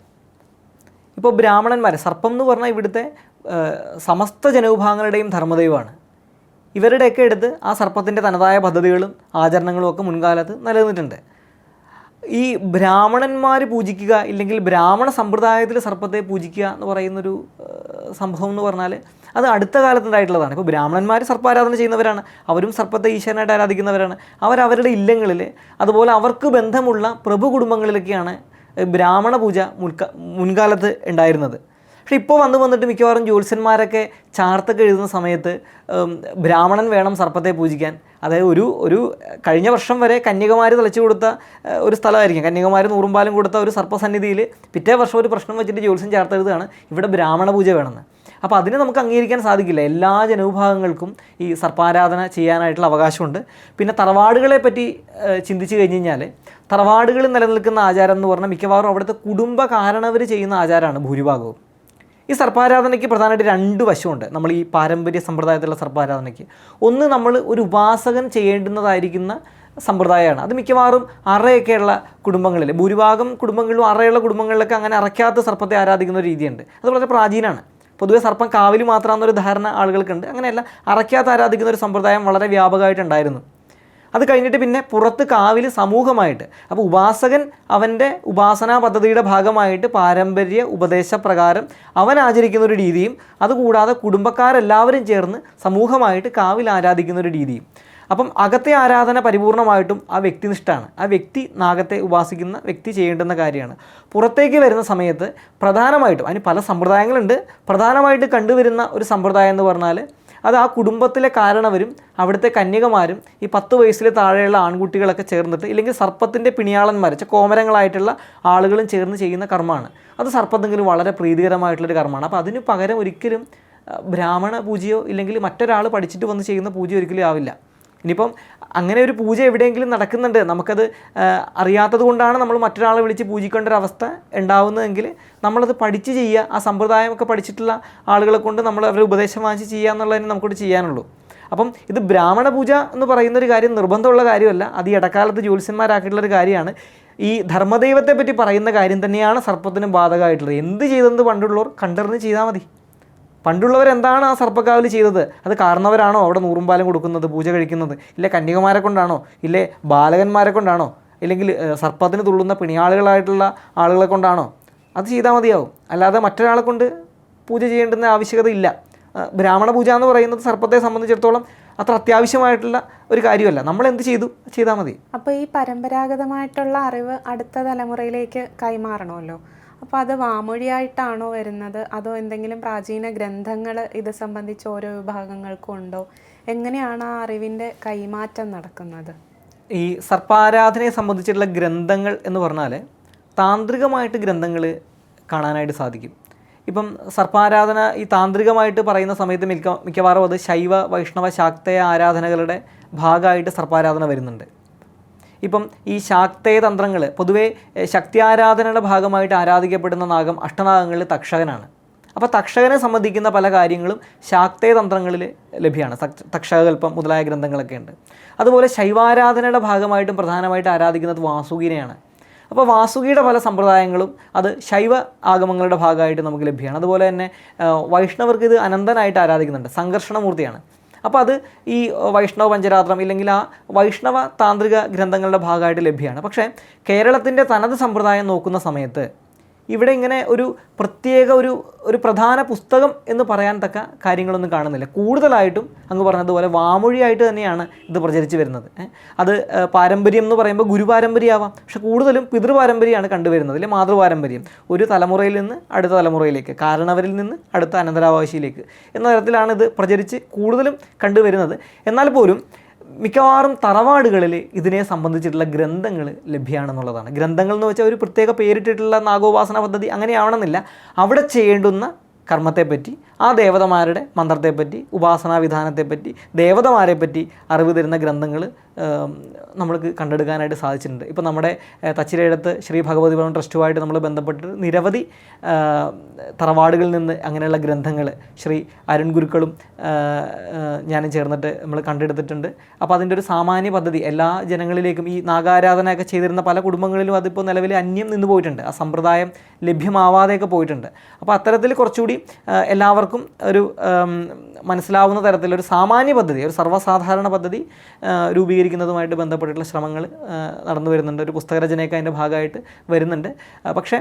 ഇപ്പോൾ ബ്രാഹ്മണന്മാർ, സർപ്പം എന്ന് പറഞ്ഞാൽ ഇവിടുത്തെ സമസ്ത ജനവിഭാഗങ്ങളുടെയും ധർമ്മദൈവമാണ്. ഇവരുടെയൊക്കെ അടുത്ത് ആ സർപ്പത്തിൻ്റെ തനതായ പദ്ധതികളും ആചരണങ്ങളും ഒക്കെ മുൻകാലത്ത് നിലനിന്നിട്ടുണ്ട്. ഈ ബ്രാഹ്മണന്മാർ പൂജിക്കുക, ഇല്ലെങ്കിൽ ബ്രാഹ്മണ സമ്പ്രദായത്തിൽ സർപ്പത്തെ പൂജിക്കുക എന്ന് പറയുന്നൊരു സംഭവം എന്ന് പറഞ്ഞാൽ അത് അടുത്ത കാലത്തുണ്ടായിട്ടുള്ളതാണ്. ഇപ്പോൾ ബ്രാഹ്മണന്മാർ സർപ്പാരാധന ചെയ്യുന്നവരാണ്, അവരും സർപ്പത്തെ ഈശ്വരനായിട്ട് ആരാധിക്കുന്നവരാണ്. അവരവരുടെ ഇല്ലങ്ങളിൽ അതുപോലെ അവർക്ക് ബന്ധമുള്ള പ്രഭു കുടുംബങ്ങളിലൊക്കെയാണ് ബ്രാഹ്മണ പൂജ മുൻകാലത്ത് ഉണ്ടായിരുന്നത്. പക്ഷേ ഇപ്പോൾ വന്നിട്ട് മിക്കവാറും ജ്യോത്സ്യന്മാരൊക്കെ ചാർത്തൊക്കെ എഴുതുന്ന സമയത്ത് ബ്രാഹ്മണൻ വേണം സർപ്പത്തെ പൂജിക്കാൻ. അതായത് ഒരു കഴിഞ്ഞ വർഷം വരെ കന്യകമാർ തളിച്ചു കൊടുത്ത ഒരു സ്ഥലമായിരിക്കും, കന്യകമാർ നൂറുമ്പാലും കൊടുത്ത ഒരു സർപ്പസന്നിധിയിൽ പിറ്റേ വർഷം ഒരു പ്രശ്നം വെച്ചിട്ട് ജ്യോത്സ്യൻ ചാർത്തെഴുതുകയാണ് ഇവിടെ ബ്രാഹ്മണ പൂജ വേണമെന്ന്. അപ്പോൾ അതിനെ നമുക്ക് അംഗീകരിക്കാൻ സാധിക്കില്ല. എല്ലാ ജനവിഭാഗങ്ങൾക്കും ഈ സർപ്പാരാധന ചെയ്യാനായിട്ടുള്ള അവകാശമുണ്ട്. പിന്നെ തറവാടുകളെ പറ്റി ചിന്തിച്ചു കഴിഞ്ഞ് കഴിഞ്ഞാൽ തറവാടുകളിൽ നിലനിൽക്കുന്ന ആചാരം എന്ന് പറഞ്ഞാൽ മിക്കവാറും അവിടുത്തെ കുടുംബ കാരണവർ ചെയ്യുന്ന ആചാരമാണ് ഭൂരിഭാഗവും. ഈ സർപ്പാരാധനയ്ക്ക് പ്രധാനമായിട്ട് 2 വശമുണ്ട്. നമ്മൾ ഈ പാരമ്പര്യ സമ്പ്രദായത്തിലുള്ള സർപ്പാരാധനയ്ക്ക് ഒന്ന്, നമ്മൾ ഒരു ഉപാസകൻ ചെയ്യേണ്ടുന്നതായിരിക്കുന്ന സമ്പ്രദായമാണ്. അത് മിക്കവാറും അറയൊക്കെയുള്ള കുടുംബങ്ങളിൽ, ഭൂരിഭാഗം കുടുംബങ്ങളിലും അറയുള്ള കുടുംബങ്ങളിലൊക്കെ അങ്ങനെ അറയ്ക്കാത്ത സർപ്പത്തെ ആരാധിക്കുന്ന ഒരു രീതിയുണ്ട്. അത് വളരെ പ്രാചീനമാണ്. പൊതുവെ സർപ്പം കാവിൽ മാത്രമാണെന്നൊരു ധാരണ ആളുകൾക്കുണ്ട്. അങ്ങനെയല്ല, അറയ്ക്കാത്ത ആരാധിക്കുന്ന ഒരു സമ്പ്രദായം വളരെ വ്യാപകമായിട്ടുണ്ടായിരുന്നു. അത് കഴിഞ്ഞിട്ട് പിന്നെ പുറത്ത് കാവിൽ സമൂഹമായിട്ട്, അപ്പോൾ ഉപാസകൻ അവൻ്റെ ഉപാസനാ പദ്ധതിയുടെ ഭാഗമായിട്ട് പാരമ്പര്യ ഉപദേശപ്രകാരം അവൻ ആചരിക്കുന്ന ഒരു രീതിയും, അതുകൂടാതെ കുടുംബക്കാരെല്ലാവരും ചേർന്ന് സമൂഹമായിട്ട് കാവിൽ ആരാധിക്കുന്ന ഒരു രീതിയും. അപ്പം അകത്തെ ആരാധന പരിപൂർണമായിട്ടും ആ വ്യക്തിനിഷ്ഠമാണ്. ആ വ്യക്തി നാഗത്തെ ഉപാസിക്കുന്ന വ്യക്തി ചെയ്യേണ്ടുന്ന കാര്യമാണ്. പുറത്തേക്ക് വരുന്ന സമയത്ത് പ്രധാനമായിട്ടും, അതിന് പല സമ്പ്രദായങ്ങളുണ്ട്, പ്രധാനമായിട്ട് കണ്ടുവരുന്ന ഒരു സമ്പ്രദായം എന്ന് പറഞ്ഞാൽ അത് ആ കുടുംബത്തിലെ കാരണവരും അവിടുത്തെ കന്യകമാരും ഈ 10 വയസ്സിൽ താഴെയുള്ള ആൺകുട്ടികളൊക്കെ ചേർന്നിട്ട്, ഇല്ലെങ്കിൽ സർപ്പത്തിൻ്റെ പിണിയാളന്മാർ, കോമരങ്ങളായിട്ടുള്ള ആളുകളും ചേർന്ന് ചെയ്യുന്ന കർമ്മമാണ്. അത് സർപ്പത്തെങ്കിലും വളരെ പ്രീതികരമായിട്ടുള്ളൊരു കർമ്മമാണ്. അപ്പോൾ അതിന് പകരം ഒരിക്കലും ബ്രാഹ്മണ പൂജയോ ഇല്ലെങ്കിൽ മറ്റൊരാൾ പഠിച്ചിട്ട് വന്ന് ചെയ്യുന്ന പൂജ ഒരിക്കലും ആവില്ല. ഇനിയിപ്പം അങ്ങനെ ഒരു പൂജ എവിടെയെങ്കിലും നടക്കുന്നുണ്ട്, നമുക്കത് അറിയാത്തത് കൊണ്ടാണ് നമ്മൾ മറ്റൊരാളെ വിളിച്ച് പൂജിക്കേണ്ട ഒരു അവസ്ഥ ഉണ്ടാവുന്നതെങ്കിൽ നമ്മളത് പഠിച്ച് ചെയ്യുക. ആ സമ്പ്രദായമൊക്കെ പഠിച്ചിട്ടുള്ള ആളുകളെ കൊണ്ട് നമ്മൾ അവരുടെ ഉപദേശം വാങ്ങിച്ച് ചെയ്യുക എന്നുള്ളതിന് നമുക്കിവിടെ ചെയ്യാനുള്ളൂ. അപ്പം ഇത് ബ്രാഹ്മണ പൂജ എന്ന് പറയുന്നൊരു കാര്യം നിർബന്ധമുള്ള കാര്യമല്ല. അത് ഈ ഇടക്കാലത്ത് ജ്യോത്സ്യന്മാരാക്കിയിട്ടുള്ളൊരു കാര്യമാണ്. ഈ ധർമ്മദൈവത്തെ പറ്റി പറയുന്ന കാര്യം തന്നെയാണ് സർപ്പത്തിനും ബാധകമായിട്ടുള്ളത്. എന്ത് ചെയ്തെന്ന് പണ്ടുള്ളവർ കണ്ടറിഞ്ഞ് ചെയ്താൽ മതി. പണ്ടുള്ളവരെന്താണ് ആ സർപ്പക്കാവിൽ ചെയ്തത്? അത് കാരണവരാണോ അവിടെ നൂറുമ്പാലം കൊടുക്കുന്നത്, പൂജ കഴിക്കുന്നത്? ഇല്ലേ കന്യകമാരെ കൊണ്ടാണോ? ഇല്ലേ ബാലകന്മാരെ കൊണ്ടാണോ? ഇല്ലെങ്കിൽ സർപ്പത്തിന് തുള്ളുന്ന പിണിയാളുകളായിട്ടുള്ള ആളുകളെ കൊണ്ടാണോ? അത് ചെയ്താൽ മതിയാവും. അല്ലാതെ മറ്റൊരാളെ കൊണ്ട് പൂജ ചെയ്യേണ്ടുന്ന ആവശ്യകത ഇല്ല. ബ്രാഹ്മണ പൂജ എന്ന് പറയുന്നത് സർപ്പത്തെ സംബന്ധിച്ചിടത്തോളം അത്ര അത്യാവശ്യമായിട്ടുള്ള ഒരു കാര്യമല്ല. നമ്മൾ എന്ത് ചെയ്താൽ മതി. അപ്പോൾ ഈ പരമ്പരാഗതമായിട്ടുള്ള അറിവ് അടുത്ത തലമുറയിലേക്ക് കൈമാറണമല്ലോ. അപ്പോൾ അത് വാമൊഴിയായിട്ടാണോ വരുന്നത്, അതോ എന്തെങ്കിലും പ്രാചീന ഗ്രന്ഥങ്ങൾ ഇത് സംബന്ധിച്ച് ഓരോ വിഭാഗങ്ങൾക്കും ഉണ്ടോ? എങ്ങനെയാണ് ആ അറിവിൻ്റെ കൈമാറ്റം നടക്കുന്നത്? ഈ സർപ്പാരാധനയെ സംബന്ധിച്ചിട്ടുള്ള ഗ്രന്ഥങ്ങൾ എന്ന് പറഞ്ഞാൽ താന്ത്രികമായിട്ട് ഗ്രന്ഥങ്ങൾ കാണാനായിട്ട് സാധിക്കും. ഇപ്പം സർപ്പാരാധന ഈ താന്ത്രികമായിട്ട് പറയുന്ന സമയത്ത് മിക്കവാറും അത് ശൈവ വൈഷ്ണവ ശാക്തേയ ആരാധനകളുടെ ഭാഗമായിട്ട് സർപ്പാരാധന വരുന്നുണ്ട്. ഇപ്പം ഈ ശാക്തേയ തന്ത്രങ്ങൾ, പൊതുവേ ശക്തി ആരാധനയുടെ ഭാഗമായിട്ട് ആരാധിക്കപ്പെടുന്ന നാഗം അഷ്ടനാഗങ്ങളിൽ തക്ഷകനാണ്. അപ്പോൾ തക്ഷകനെ സംബന്ധിക്കുന്ന പല കാര്യങ്ങളും ശാക്തേയ തന്ത്രങ്ങളിൽ ലഭ്യമാണ്. തക്ഷകൽപ്പം മുതലായ ഗ്രന്ഥങ്ങളൊക്കെ ഉണ്ട്. അതുപോലെ ശൈവാരാധനയുടെ ഭാഗമായിട്ടും പ്രധാനമായിട്ട് ആരാധിക്കുന്നത് വാസുകിനെയാണ്. അപ്പോൾ വാസുകിയുടെ പല സമ്പ്രദായങ്ങളും അത് ശൈവ ആഗമങ്ങളുടെ ഭാഗമായിട്ട് നമുക്ക് ലഭ്യമാണ്. അതുപോലെ തന്നെ വൈഷ്ണവർക്ക് ഇത് അനന്തനായിട്ട് ആരാധിക്കുന്നുണ്ട്, സംഘർഷണമൂർത്തിയാണ്. അപ്പോൾ അത് ഈ വൈഷ്ണവ പഞ്ചരാത്രം ഇല്ലെങ്കിൽ ആ വൈഷ്ണവ താന്ത്രിക ഗ്രന്ഥങ്ങളുടെ ഭാഗമായിട്ട് ലഭ്യമാണ്. പക്ഷേ കേരളത്തിൻ്റെ തനത് സമ്പ്രദായം നോക്കുന്ന സമയത്ത് ഇവിടെ ഇങ്ങനെ ഒരു പ്രത്യേക ഒരു പ്രധാന പുസ്തകം എന്ന് പറയാൻ തക്ക കാര്യങ്ങളൊന്നും കാണുന്നില്ല. കൂടുതലായിട്ടും അങ്ങ് പറഞ്ഞതുപോലെ വാമൊഴിയായിട്ട് തന്നെയാണ് ഇത് പ്രചരിച്ച് വരുന്നത്. അത് പാരമ്പര്യം എന്ന് പറയുമ്പോൾ ഗുരുപാരമ്പര്യമാവാം, പക്ഷെ കൂടുതലും പിതൃപാരമ്പര്യമാണ് കണ്ടുവരുന്നത്, അല്ലെങ്കിൽ മാതൃപാരമ്പര്യം. ഒരു തലമുറയിൽ നിന്ന് അടുത്ത തലമുറയിലേക്ക്, കാരണവരിൽ നിന്ന് അടുത്ത അനന്തരാവകാശിയിലേക്ക് എന്ന തരത്തിലാണ് ഇത് പ്രചരിച്ച് കൂടുതലും കണ്ടുവരുന്നത്. എന്നാൽ പോലും മിക്കവാറും തറവാടുകളിൽ ഇതിനെ സംബന്ധിച്ചിട്ടുള്ള ഗ്രന്ഥങ്ങൾ ലഭ്യമാണെന്നുള്ളതാണ്. ഗ്രന്ഥങ്ങൾ എന്ന് വെച്ചാൽ ഒരു പ്രത്യേക പേരിട്ടിട്ടുള്ള നാഗോപാസന പദ്ധതി അങ്ങനെയാവണമെന്നില്ല. അവിടെ ചെയ്യേണ്ടുന്ന കർമ്മത്തെപ്പറ്റി, ആ ദേവതമാരുടെ മന്ത്രത്തെപ്പറ്റി, ഉപാസനാ വിധാനത്തെപ്പറ്റി, ദേവതമാരെ പറ്റി അറിവ് തരുന്ന ഗ്രന്ഥങ്ങൾ നമ്മൾക്ക് കണ്ടെടുക്കാനായിട്ട് സാധിച്ചിട്ടുണ്ട്. ഇപ്പോൾ നമ്മുടെ തച്ചിരയിടത്ത് ശ്രീ ഭഗവതി ഭവൻ ട്രസ്റ്റുമായിട്ട് നമ്മൾ ബന്ധപ്പെട്ടിട്ട് നിരവധി തറവാടുകളിൽ നിന്ന് അങ്ങനെയുള്ള ഗ്രന്ഥങ്ങൾ ശ്രീ അരുൺ ഗുരുക്കളും ഞാനും ചേർന്നിട്ട് നമ്മൾ കണ്ടെടുത്തിട്ടുണ്ട്. അപ്പോൾ അതിൻ്റെ ഒരു സാമാന്യ പദ്ധതി എല്ലാ ജനങ്ങളിലേക്കും, ഈ നാഗാരാധനയൊക്കെ ചെയ്തിരുന്ന പല കുടുംബങ്ങളിലും അതിപ്പോൾ നിലവിൽ അന്യം നിന്ന് പോയിട്ടുണ്ട്, ആ സമ്പ്രദായം ലഭ്യമാവാതെയൊക്കെ പോയിട്ടുണ്ട്. അപ്പോൾ അത്തരത്തിൽ കുറച്ചുകൂടി എല്ലാവർക്കും ഒരു മനസ്സിലാവുന്ന തരത്തിലൊരു സാമാന്യ പദ്ധതി, ഒരു സർവ്വസാധാരണ പദ്ധതി രൂപീകരിക്കുന്നതുമായിട്ട് ബന്ധപ്പെട്ടിട്ടുള്ള ശ്രമങ്ങൾ നടന്നു വരുന്നുണ്ട്. ഒരു പുസ്തകരചനയൊക്കെ അതിൻ്റെ ഭാഗമായിട്ട് വരുന്നുണ്ട്. പക്ഷേ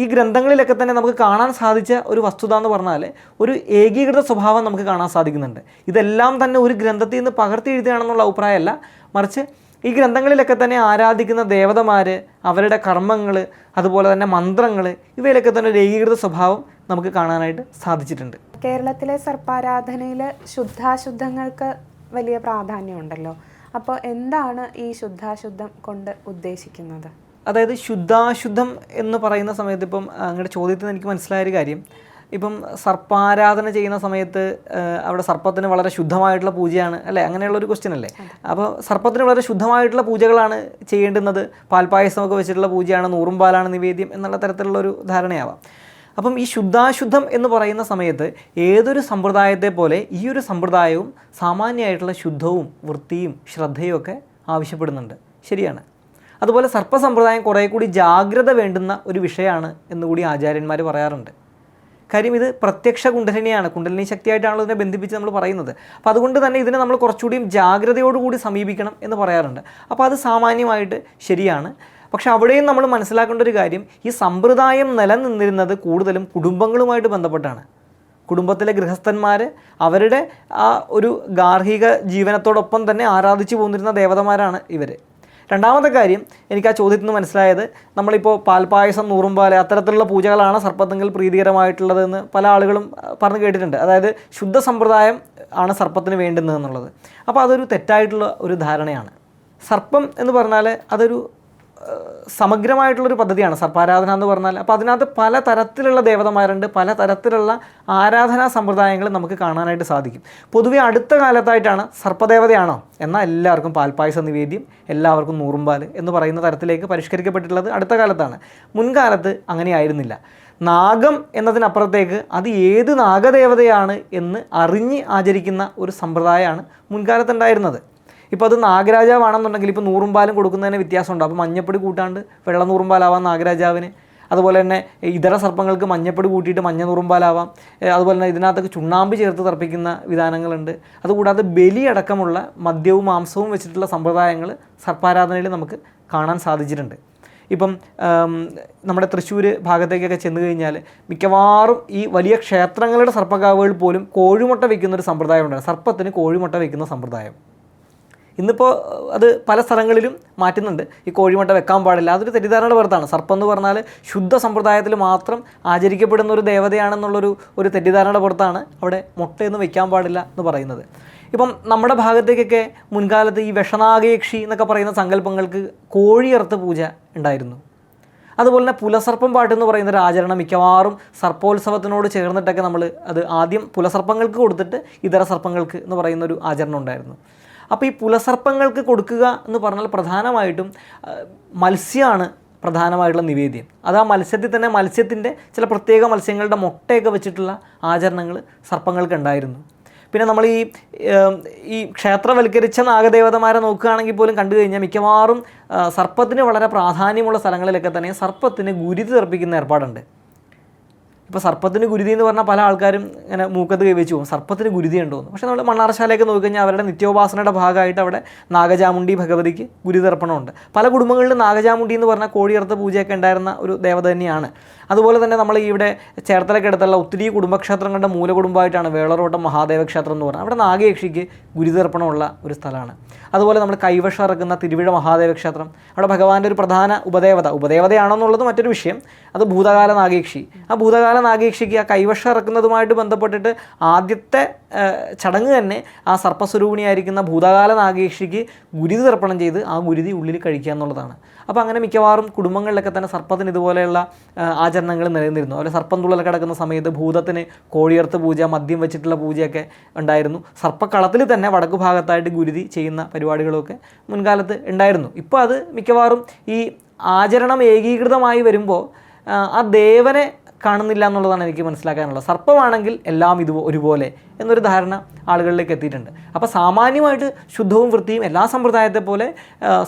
ഈ ഗ്രന്ഥങ്ങളിലൊക്കെ തന്നെ നമുക്ക് കാണാൻ സാധിച്ച ഒരു വസ്തുത എന്ന് പറഞ്ഞാൽ ഒരു ഏകീകൃത സ്വഭാവം നമുക്ക് കാണാൻ സാധിക്കുന്നുണ്ട്. ഇതെല്ലാം തന്നെ ഒരു ഗ്രന്ഥത്തിൽ നിന്ന് പകർത്തി എഴുതുകയാണെന്നുള്ള അഭിപ്രായമല്ല, മറിച്ച് ഈ ഗ്രന്ഥങ്ങളിലൊക്കെ തന്നെ ആരാധിക്കുന്ന ദേവതമാർ, അവരുടെ കർമ്മങ്ങൾ, അതുപോലെ തന്നെ മന്ത്രങ്ങൾ, ഇവയിലൊക്കെ തന്നെ ഒരു ഏകീകൃത സ്വഭാവം നമുക്ക് കാണാനായിട്ട് സാധിച്ചിട്ടുണ്ട്. കേരളത്തിലെ സർപ്പാരാധനയിൽ ശുദ്ധാശുദ്ധങ്ങൾക്ക് വലിയ പ്രാധാന്യമുണ്ടല്ലോ. അപ്പോൾ എന്താണ് ഈ ശുദ്ധാശുദ്ധം കൊണ്ട് ഉദ്ദേശിക്കുന്നത്? അതായത് ശുദ്ധാശുദ്ധം എന്ന് പറയുന്ന സമയത്ത് ഇപ്പം അങ്ങയുടെ ചോദ്യത്തിൽ എനിക്ക് മനസ്സിലായൊരു കാര്യം, ഇപ്പം സർപ്പാരാധന ചെയ്യുന്ന സമയത്ത് അവിടെ സർപ്പത്തിന് വളരെ ശുദ്ധമായിട്ടുള്ള പൂജയാണ് അല്ലേ, അങ്ങനെയുള്ളൊരു ക്വസ്റ്റ്യൻ അല്ലേ. അപ്പോൾ സർപ്പത്തിന് വളരെ ശുദ്ധമായിട്ടുള്ള പൂജകളാണ് ചെയ്യേണ്ടുന്നത്, പാൽപ്പായസമൊക്കെ വെച്ചിട്ടുള്ള പൂജയാണ്, നൂറും പാലാണ് നിവേദ്യം എന്നുള്ള തരത്തിലുള്ളൊരു ധാരണയാവാം. അപ്പം ഈ ശുദ്ധാശുദ്ധം എന്ന് പറയുന്ന സമയത്ത് ഏതൊരു സമ്പ്രദായത്തെ പോലെ ഈ ഒരു സമ്പ്രദായവും സാമാന്യമായിട്ടുള്ള ശുദ്ധവും വൃത്തിയും ശ്രദ്ധയും ഒക്കെ ആവശ്യപ്പെടുന്നുണ്ട്, ശരിയാണ്. അതുപോലെ സർപ്പസമ്പ്രദായം കുറേ കൂടി ജാഗ്രത വേണ്ടുന്ന ഒരു വിഷയമാണ് എന്നുകൂടി ആചാര്യന്മാർ പറയാറുണ്ട്. കാര്യം ഇത് പ്രത്യക്ഷ കുണ്ടലിനിയാണ്, കുണ്ടലിനി ശക്തിയായിട്ടാണല്ലോ ഇതിനെ ബന്ധിപ്പിച്ച് നമ്മൾ പറയുന്നത്. അപ്പോൾ അതുകൊണ്ട് തന്നെ ഇതിനെ നമ്മൾ കുറച്ചുകൂടിയും ജാഗ്രതയോടുകൂടി സമീപിക്കണം എന്ന് പറയാറുണ്ട്. അപ്പോൾ അത് സാമാന്യമായിട്ട് ശരിയാണ്. പക്ഷെ അവിടെയും നമ്മൾ മനസ്സിലാക്കേണ്ട ഒരു കാര്യം, ഈ സമ്പ്രദായം നിലനിന്നിരുന്നത് കൂടുതലും കുടുംബങ്ങളുമായിട്ട് ബന്ധപ്പെട്ടാണ്. കുടുംബത്തിലെ ഗൃഹസ്ഥന്മാർ അവരുടെ ആ ഒരു ഗാർഹിക ജീവനത്തോടൊപ്പം തന്നെ ആരാധിച്ചു പോന്നിരുന്ന ദേവതമാരാണ് ഇവർ. രണ്ടാമത്തെ കാര്യം, എനിക്ക് ആ ചോദ്യത്തിൽ നിന്ന് മനസ്സിലായത്, നമ്മളിപ്പോൾ പാൽപ്പായസം, നൂറുംപാൽ അത്തരത്തിലുള്ള പൂജകളാണ് സർപ്പത്തെങ്കിൽ പ്രീതികരമായിട്ടുള്ളതെന്ന് പല ആളുകളും പറഞ്ഞു കേട്ടിട്ടുണ്ട്. അതായത് ശുദ്ധ സമ്പ്രദായം ആണ് സർപ്പത്തിന് വേണ്ടുന്നതെന്നുള്ളത്. അപ്പോൾ അതൊരു തെറ്റായിട്ടുള്ള ഒരു ധാരണയാണ്. സർപ്പം എന്ന് പറഞ്ഞാൽ അതൊരു സമഗ്രമായിട്ടുള്ളൊരു പദ്ധതിയാണ് സർപ്പാരാധന എന്ന് പറഞ്ഞാൽ. അപ്പോൾ അതിനകത്ത് പല തരത്തിലുള്ള ദേവതമാരുണ്ട്, പല തരത്തിലുള്ള ആരാധനാ സമ്പ്രദായങ്ങൾ നമുക്ക് കാണാനായിട്ട് സാധിക്കും. പൊതുവെ അടുത്ത കാലത്തായിട്ടാണ് സർപ്പദേവതയാണോ എന്നാൽ എല്ലാവർക്കും പാൽപ്പായസ നിവേദ്യം, എല്ലാവർക്കും നൂറുംപാൽ എന്ന് പറയുന്ന തരത്തിലേക്ക് പരിഷ്കരിക്കപ്പെട്ടിട്ടുള്ളത് അടുത്ത കാലത്താണ്. മുൻകാലത്ത് അങ്ങനെയായിരുന്നില്ല. നാഗം എന്നതിനപ്പുറത്തേക്ക് അത് ഏത് നാഗദേവതയാണ് എന്ന് അറിഞ്ഞ് ആചരിക്കുന്ന ഒരു സമ്പ്രദായമാണ് മുൻകാലത്തുണ്ടായിരുന്നത്. ഇപ്പോൾ അത് നാഗരാജാവാണെന്നുണ്ടെങ്കിൽ ഇപ്പോൾ നൂറുംപാലും കൊടുക്കുന്നതിന് വ്യത്യാസമുണ്ട്. അപ്പോൾ മഞ്ഞപ്പൊടി കൂട്ടാണ്ട് വെള്ള നൂറുംപാലാവാം നാഗരാജാവിന്. അതുപോലെ തന്നെ ഇതര സർപ്പങ്ങൾക്ക് മഞ്ഞപ്പൊടി കൂട്ടിയിട്ട് മഞ്ഞ നൂറുംപാലാവാം. അതുപോലെ തന്നെ ഇതിനകത്തൊക്കെ ചുണ്ണാമ്പ് ചേർത്ത് തർപ്പിക്കുന്ന വിധാനങ്ങളുണ്ട്. അതുകൂടാതെ ബലി അടക്കമുള്ള മദ്യവും മാംസവും വെച്ചിട്ടുള്ള സമ്പ്രദായങ്ങൾ സർപ്പാരാധനയിൽ നമുക്ക് കാണാൻ സാധിച്ചിട്ടുണ്ട്. ഇപ്പം നമ്മുടെ തൃശ്ശൂർ ഭാഗത്തേക്കൊക്കെ ചെന്ന് കഴിഞ്ഞാൽ മിക്കവാറും ഈ വലിയ ക്ഷേത്രങ്ങളുടെ സർപ്പക്കാവുകൾ പോലും കോഴിമുട്ട വയ്ക്കുന്നൊരു സമ്പ്രദായമുണ്ട്, സർപ്പത്തിന് കോഴിമുട്ട വയ്ക്കുന്ന സമ്പ്രദായം. ഇന്നിപ്പോൾ അത് പല സ്ഥലങ്ങളിലും മാറ്റുന്നുണ്ട്. ഈ കോഴിമുട്ട വെക്കാൻ പാടില്ല, അതൊരു തെറ്റിദ്ധാരണയുടെ പുറത്താണ്. സർപ്പം എന്ന് പറഞ്ഞാൽ ശുദ്ധ സമ്പ്രദായത്തിൽ മാത്രം ആചരിക്കപ്പെടുന്ന ഒരു ദേവതയാണെന്നുള്ളൊരു തെറ്റിദ്ധാരണയുടെ പുറത്താണ് അവിടെ മുട്ടയൊന്നും വെക്കാൻ പാടില്ല എന്ന് പറയുന്നത്. ഇപ്പം നമ്മുടെ ഭാഗത്തേക്കൊക്കെ മുൻകാലത്ത് ഈ വിഷനാഗയക്ഷി എന്നൊക്കെ പറയുന്ന സങ്കല്പങ്ങൾക്ക് കോഴിയറുത്ത് പൂജ ഉണ്ടായിരുന്നു. അതുപോലെ തന്നെ പുലസർപ്പം പാട്ട് എന്ന് പറയുന്ന ഒരു ആചരണം മിക്കവാറും സർപ്പോത്സവത്തിനോട് ചേർന്നിട്ടൊക്കെ നമ്മൾ അത് ആദ്യം പുലസർപ്പങ്ങൾക്ക് കൊടുത്തിട്ട് ഇതര സർപ്പങ്ങൾക്ക് എന്ന് പറയുന്നൊരു ആചരണം ഉണ്ടായിരുന്നു. അപ്പോൾ ഈ പുലസർപ്പങ്ങൾക്ക് കൊടുക്കുക എന്ന് പറഞ്ഞാൽ പ്രധാനമായിട്ടും മത്സ്യമാണ് പ്രധാനമായിട്ടുള്ള നിവേദ്യം. അത് ആ മത്സ്യത്തിൽ തന്നെ മത്സ്യത്തിൻ്റെ ചില പ്രത്യേക മത്സ്യങ്ങളുടെ മുട്ടയൊക്കെ വെച്ചിട്ടുള്ള ആചരണങ്ങൾ സർപ്പങ്ങൾക്ക് ഉണ്ടായിരുന്നു. പിന്നെ നമ്മൾ ഈ ക്ഷേത്രവൽക്കരിച്ച നാഗദേവതമാരെ നോക്കുകയാണെങ്കിൽ പോലും കണ്ടു കഴിഞ്ഞാൽ മിക്കവാറും സർപ്പത്തിന് വളരെ പ്രാധാന്യമുള്ള സ്ഥലങ്ങളിലൊക്കെ തന്നെ സർപ്പത്തിന് ഗുരുതി തർപ്പിക്കുന്ന ഏർപ്പാടുണ്ട്. ഇപ്പോൾ സർപ്പത്തിന് ഗുരുതി എന്ന് പറഞ്ഞാൽ പല ആൾക്കാരും ഇങ്ങനെ മൂക്കത്ത് കൈവച്ച് പോകും, സർപ്പത്തിന് ഗുരുതി ഉണ്ടോയെന്ന്. പക്ഷേ നമ്മൾ മണ്ണാർശാലയൊക്കെ നോക്കിക്കഴിഞ്ഞാൽ അവരുടെ നിത്യോപാസനയുടെ ഭാഗമായിട്ട് അവിടെ നാഗചാമുണ്ഡി ഭഗവതിക്ക് ഗുരുതർപ്പണമുണ്ട്. പല കുടുംബങ്ങളിലും നാഗചാമുണ്ഡി എന്ന് പറഞ്ഞാൽ കോഴിയറുത്ത പൂജയൊക്കെ ഉണ്ടായിരുന്ന ഒരു ദേവത തന്നെയാണ്. അതുപോലെ തന്നെ നമ്മൾ ഇവിടെ ചേർത്തലക്കടുത്തുള്ള ഒത്തിരി കുടുംബക്ഷേത്രങ്ങളുടെ മൂലകുടുംബമായിട്ടാണ് വേളറോട്ടം മഹാദേവ ക്ഷേത്രം എന്ന് പറഞ്ഞാൽ അവിടെ നാഗയക്ഷിക്ക് ഗുരുതർപ്പണമുള്ള ഒരു സ്ഥലമാണ്. അതുപോലെ നമ്മൾ കൈവശം ഇറക്കുന്ന തിരുവിഴ മഹാദേവ ക്ഷേത്രം, അവിടെ ഭഗവാന്റെ ഒരു പ്രധാന ഉപദേവതയാണെന്നുള്ളത് മറ്റൊരു വിഷയം, അത് ഭൂതകാല നാഗയക്ഷി. ആ ഭൂതകാല നാഗയക്ഷിക്ക് ആ കൈവശം ഇറക്കുന്നതുമായിട്ട് ബന്ധപ്പെട്ടിട്ട് ആദ്യത്തെ ചടങ്ങ് തന്നെ ആ സർപ്പസ്വരൂപിണിയായിരിക്കുന്ന ഭൂതകാല നാഗയക്ഷിക്ക് ഗുരുതി തർപ്പണം ചെയ്ത് ആ ഗുരുതി ഉള്ളിൽ കഴിക്കുക എന്നുള്ളതാണ്. അപ്പോൾ അങ്ങനെ മിക്കവാറും കുടുംബങ്ങളിലൊക്കെ തന്നെ സർപ്പത്തിന് ഇതുപോലെയുള്ള ആചാര ആചരണങ്ങൾ നിലനിന്നിരുന്നു. അതുപോലെ സർപ്പം തുള്ളലൊക്കെ കിടക്കുന്ന സമയത്ത് ഭൂതത്തിന് കോഴിയർത്ത് പൂജ, മദ്യം വെച്ചിട്ടുള്ള പൂജയൊക്കെ ഉണ്ടായിരുന്നു. സർപ്പക്കളത്തിൽ തന്നെ വടക്കു ഭാഗത്തായിട്ട് ഗുരുതി ചെയ്യുന്ന പരിപാടികളൊക്കെ മുൻകാലത്ത് ഉണ്ടായിരുന്നു. ഇപ്പോൾ അത് മിക്കവാറും ഈ ആചരണം ഏകീകൃതമായി വരുമ്പോൾ ആ ദേവനെ കാണുന്നില്ല എന്നുള്ളതാണ് എനിക്ക് മനസ്സിലാക്കാനുള്ളത്. സർപ്പമാണെങ്കിൽ എല്ലാം ഒരുപോലെ എന്നൊരു ധാരണ ആളുകളിലേക്ക് എത്തിയിട്ടുണ്ട്. അപ്പോൾ സാമാന്യമായിട്ട് ശുദ്ധവും വൃത്തിയും എല്ലാ സമ്പ്രദായത്തെ പോലെ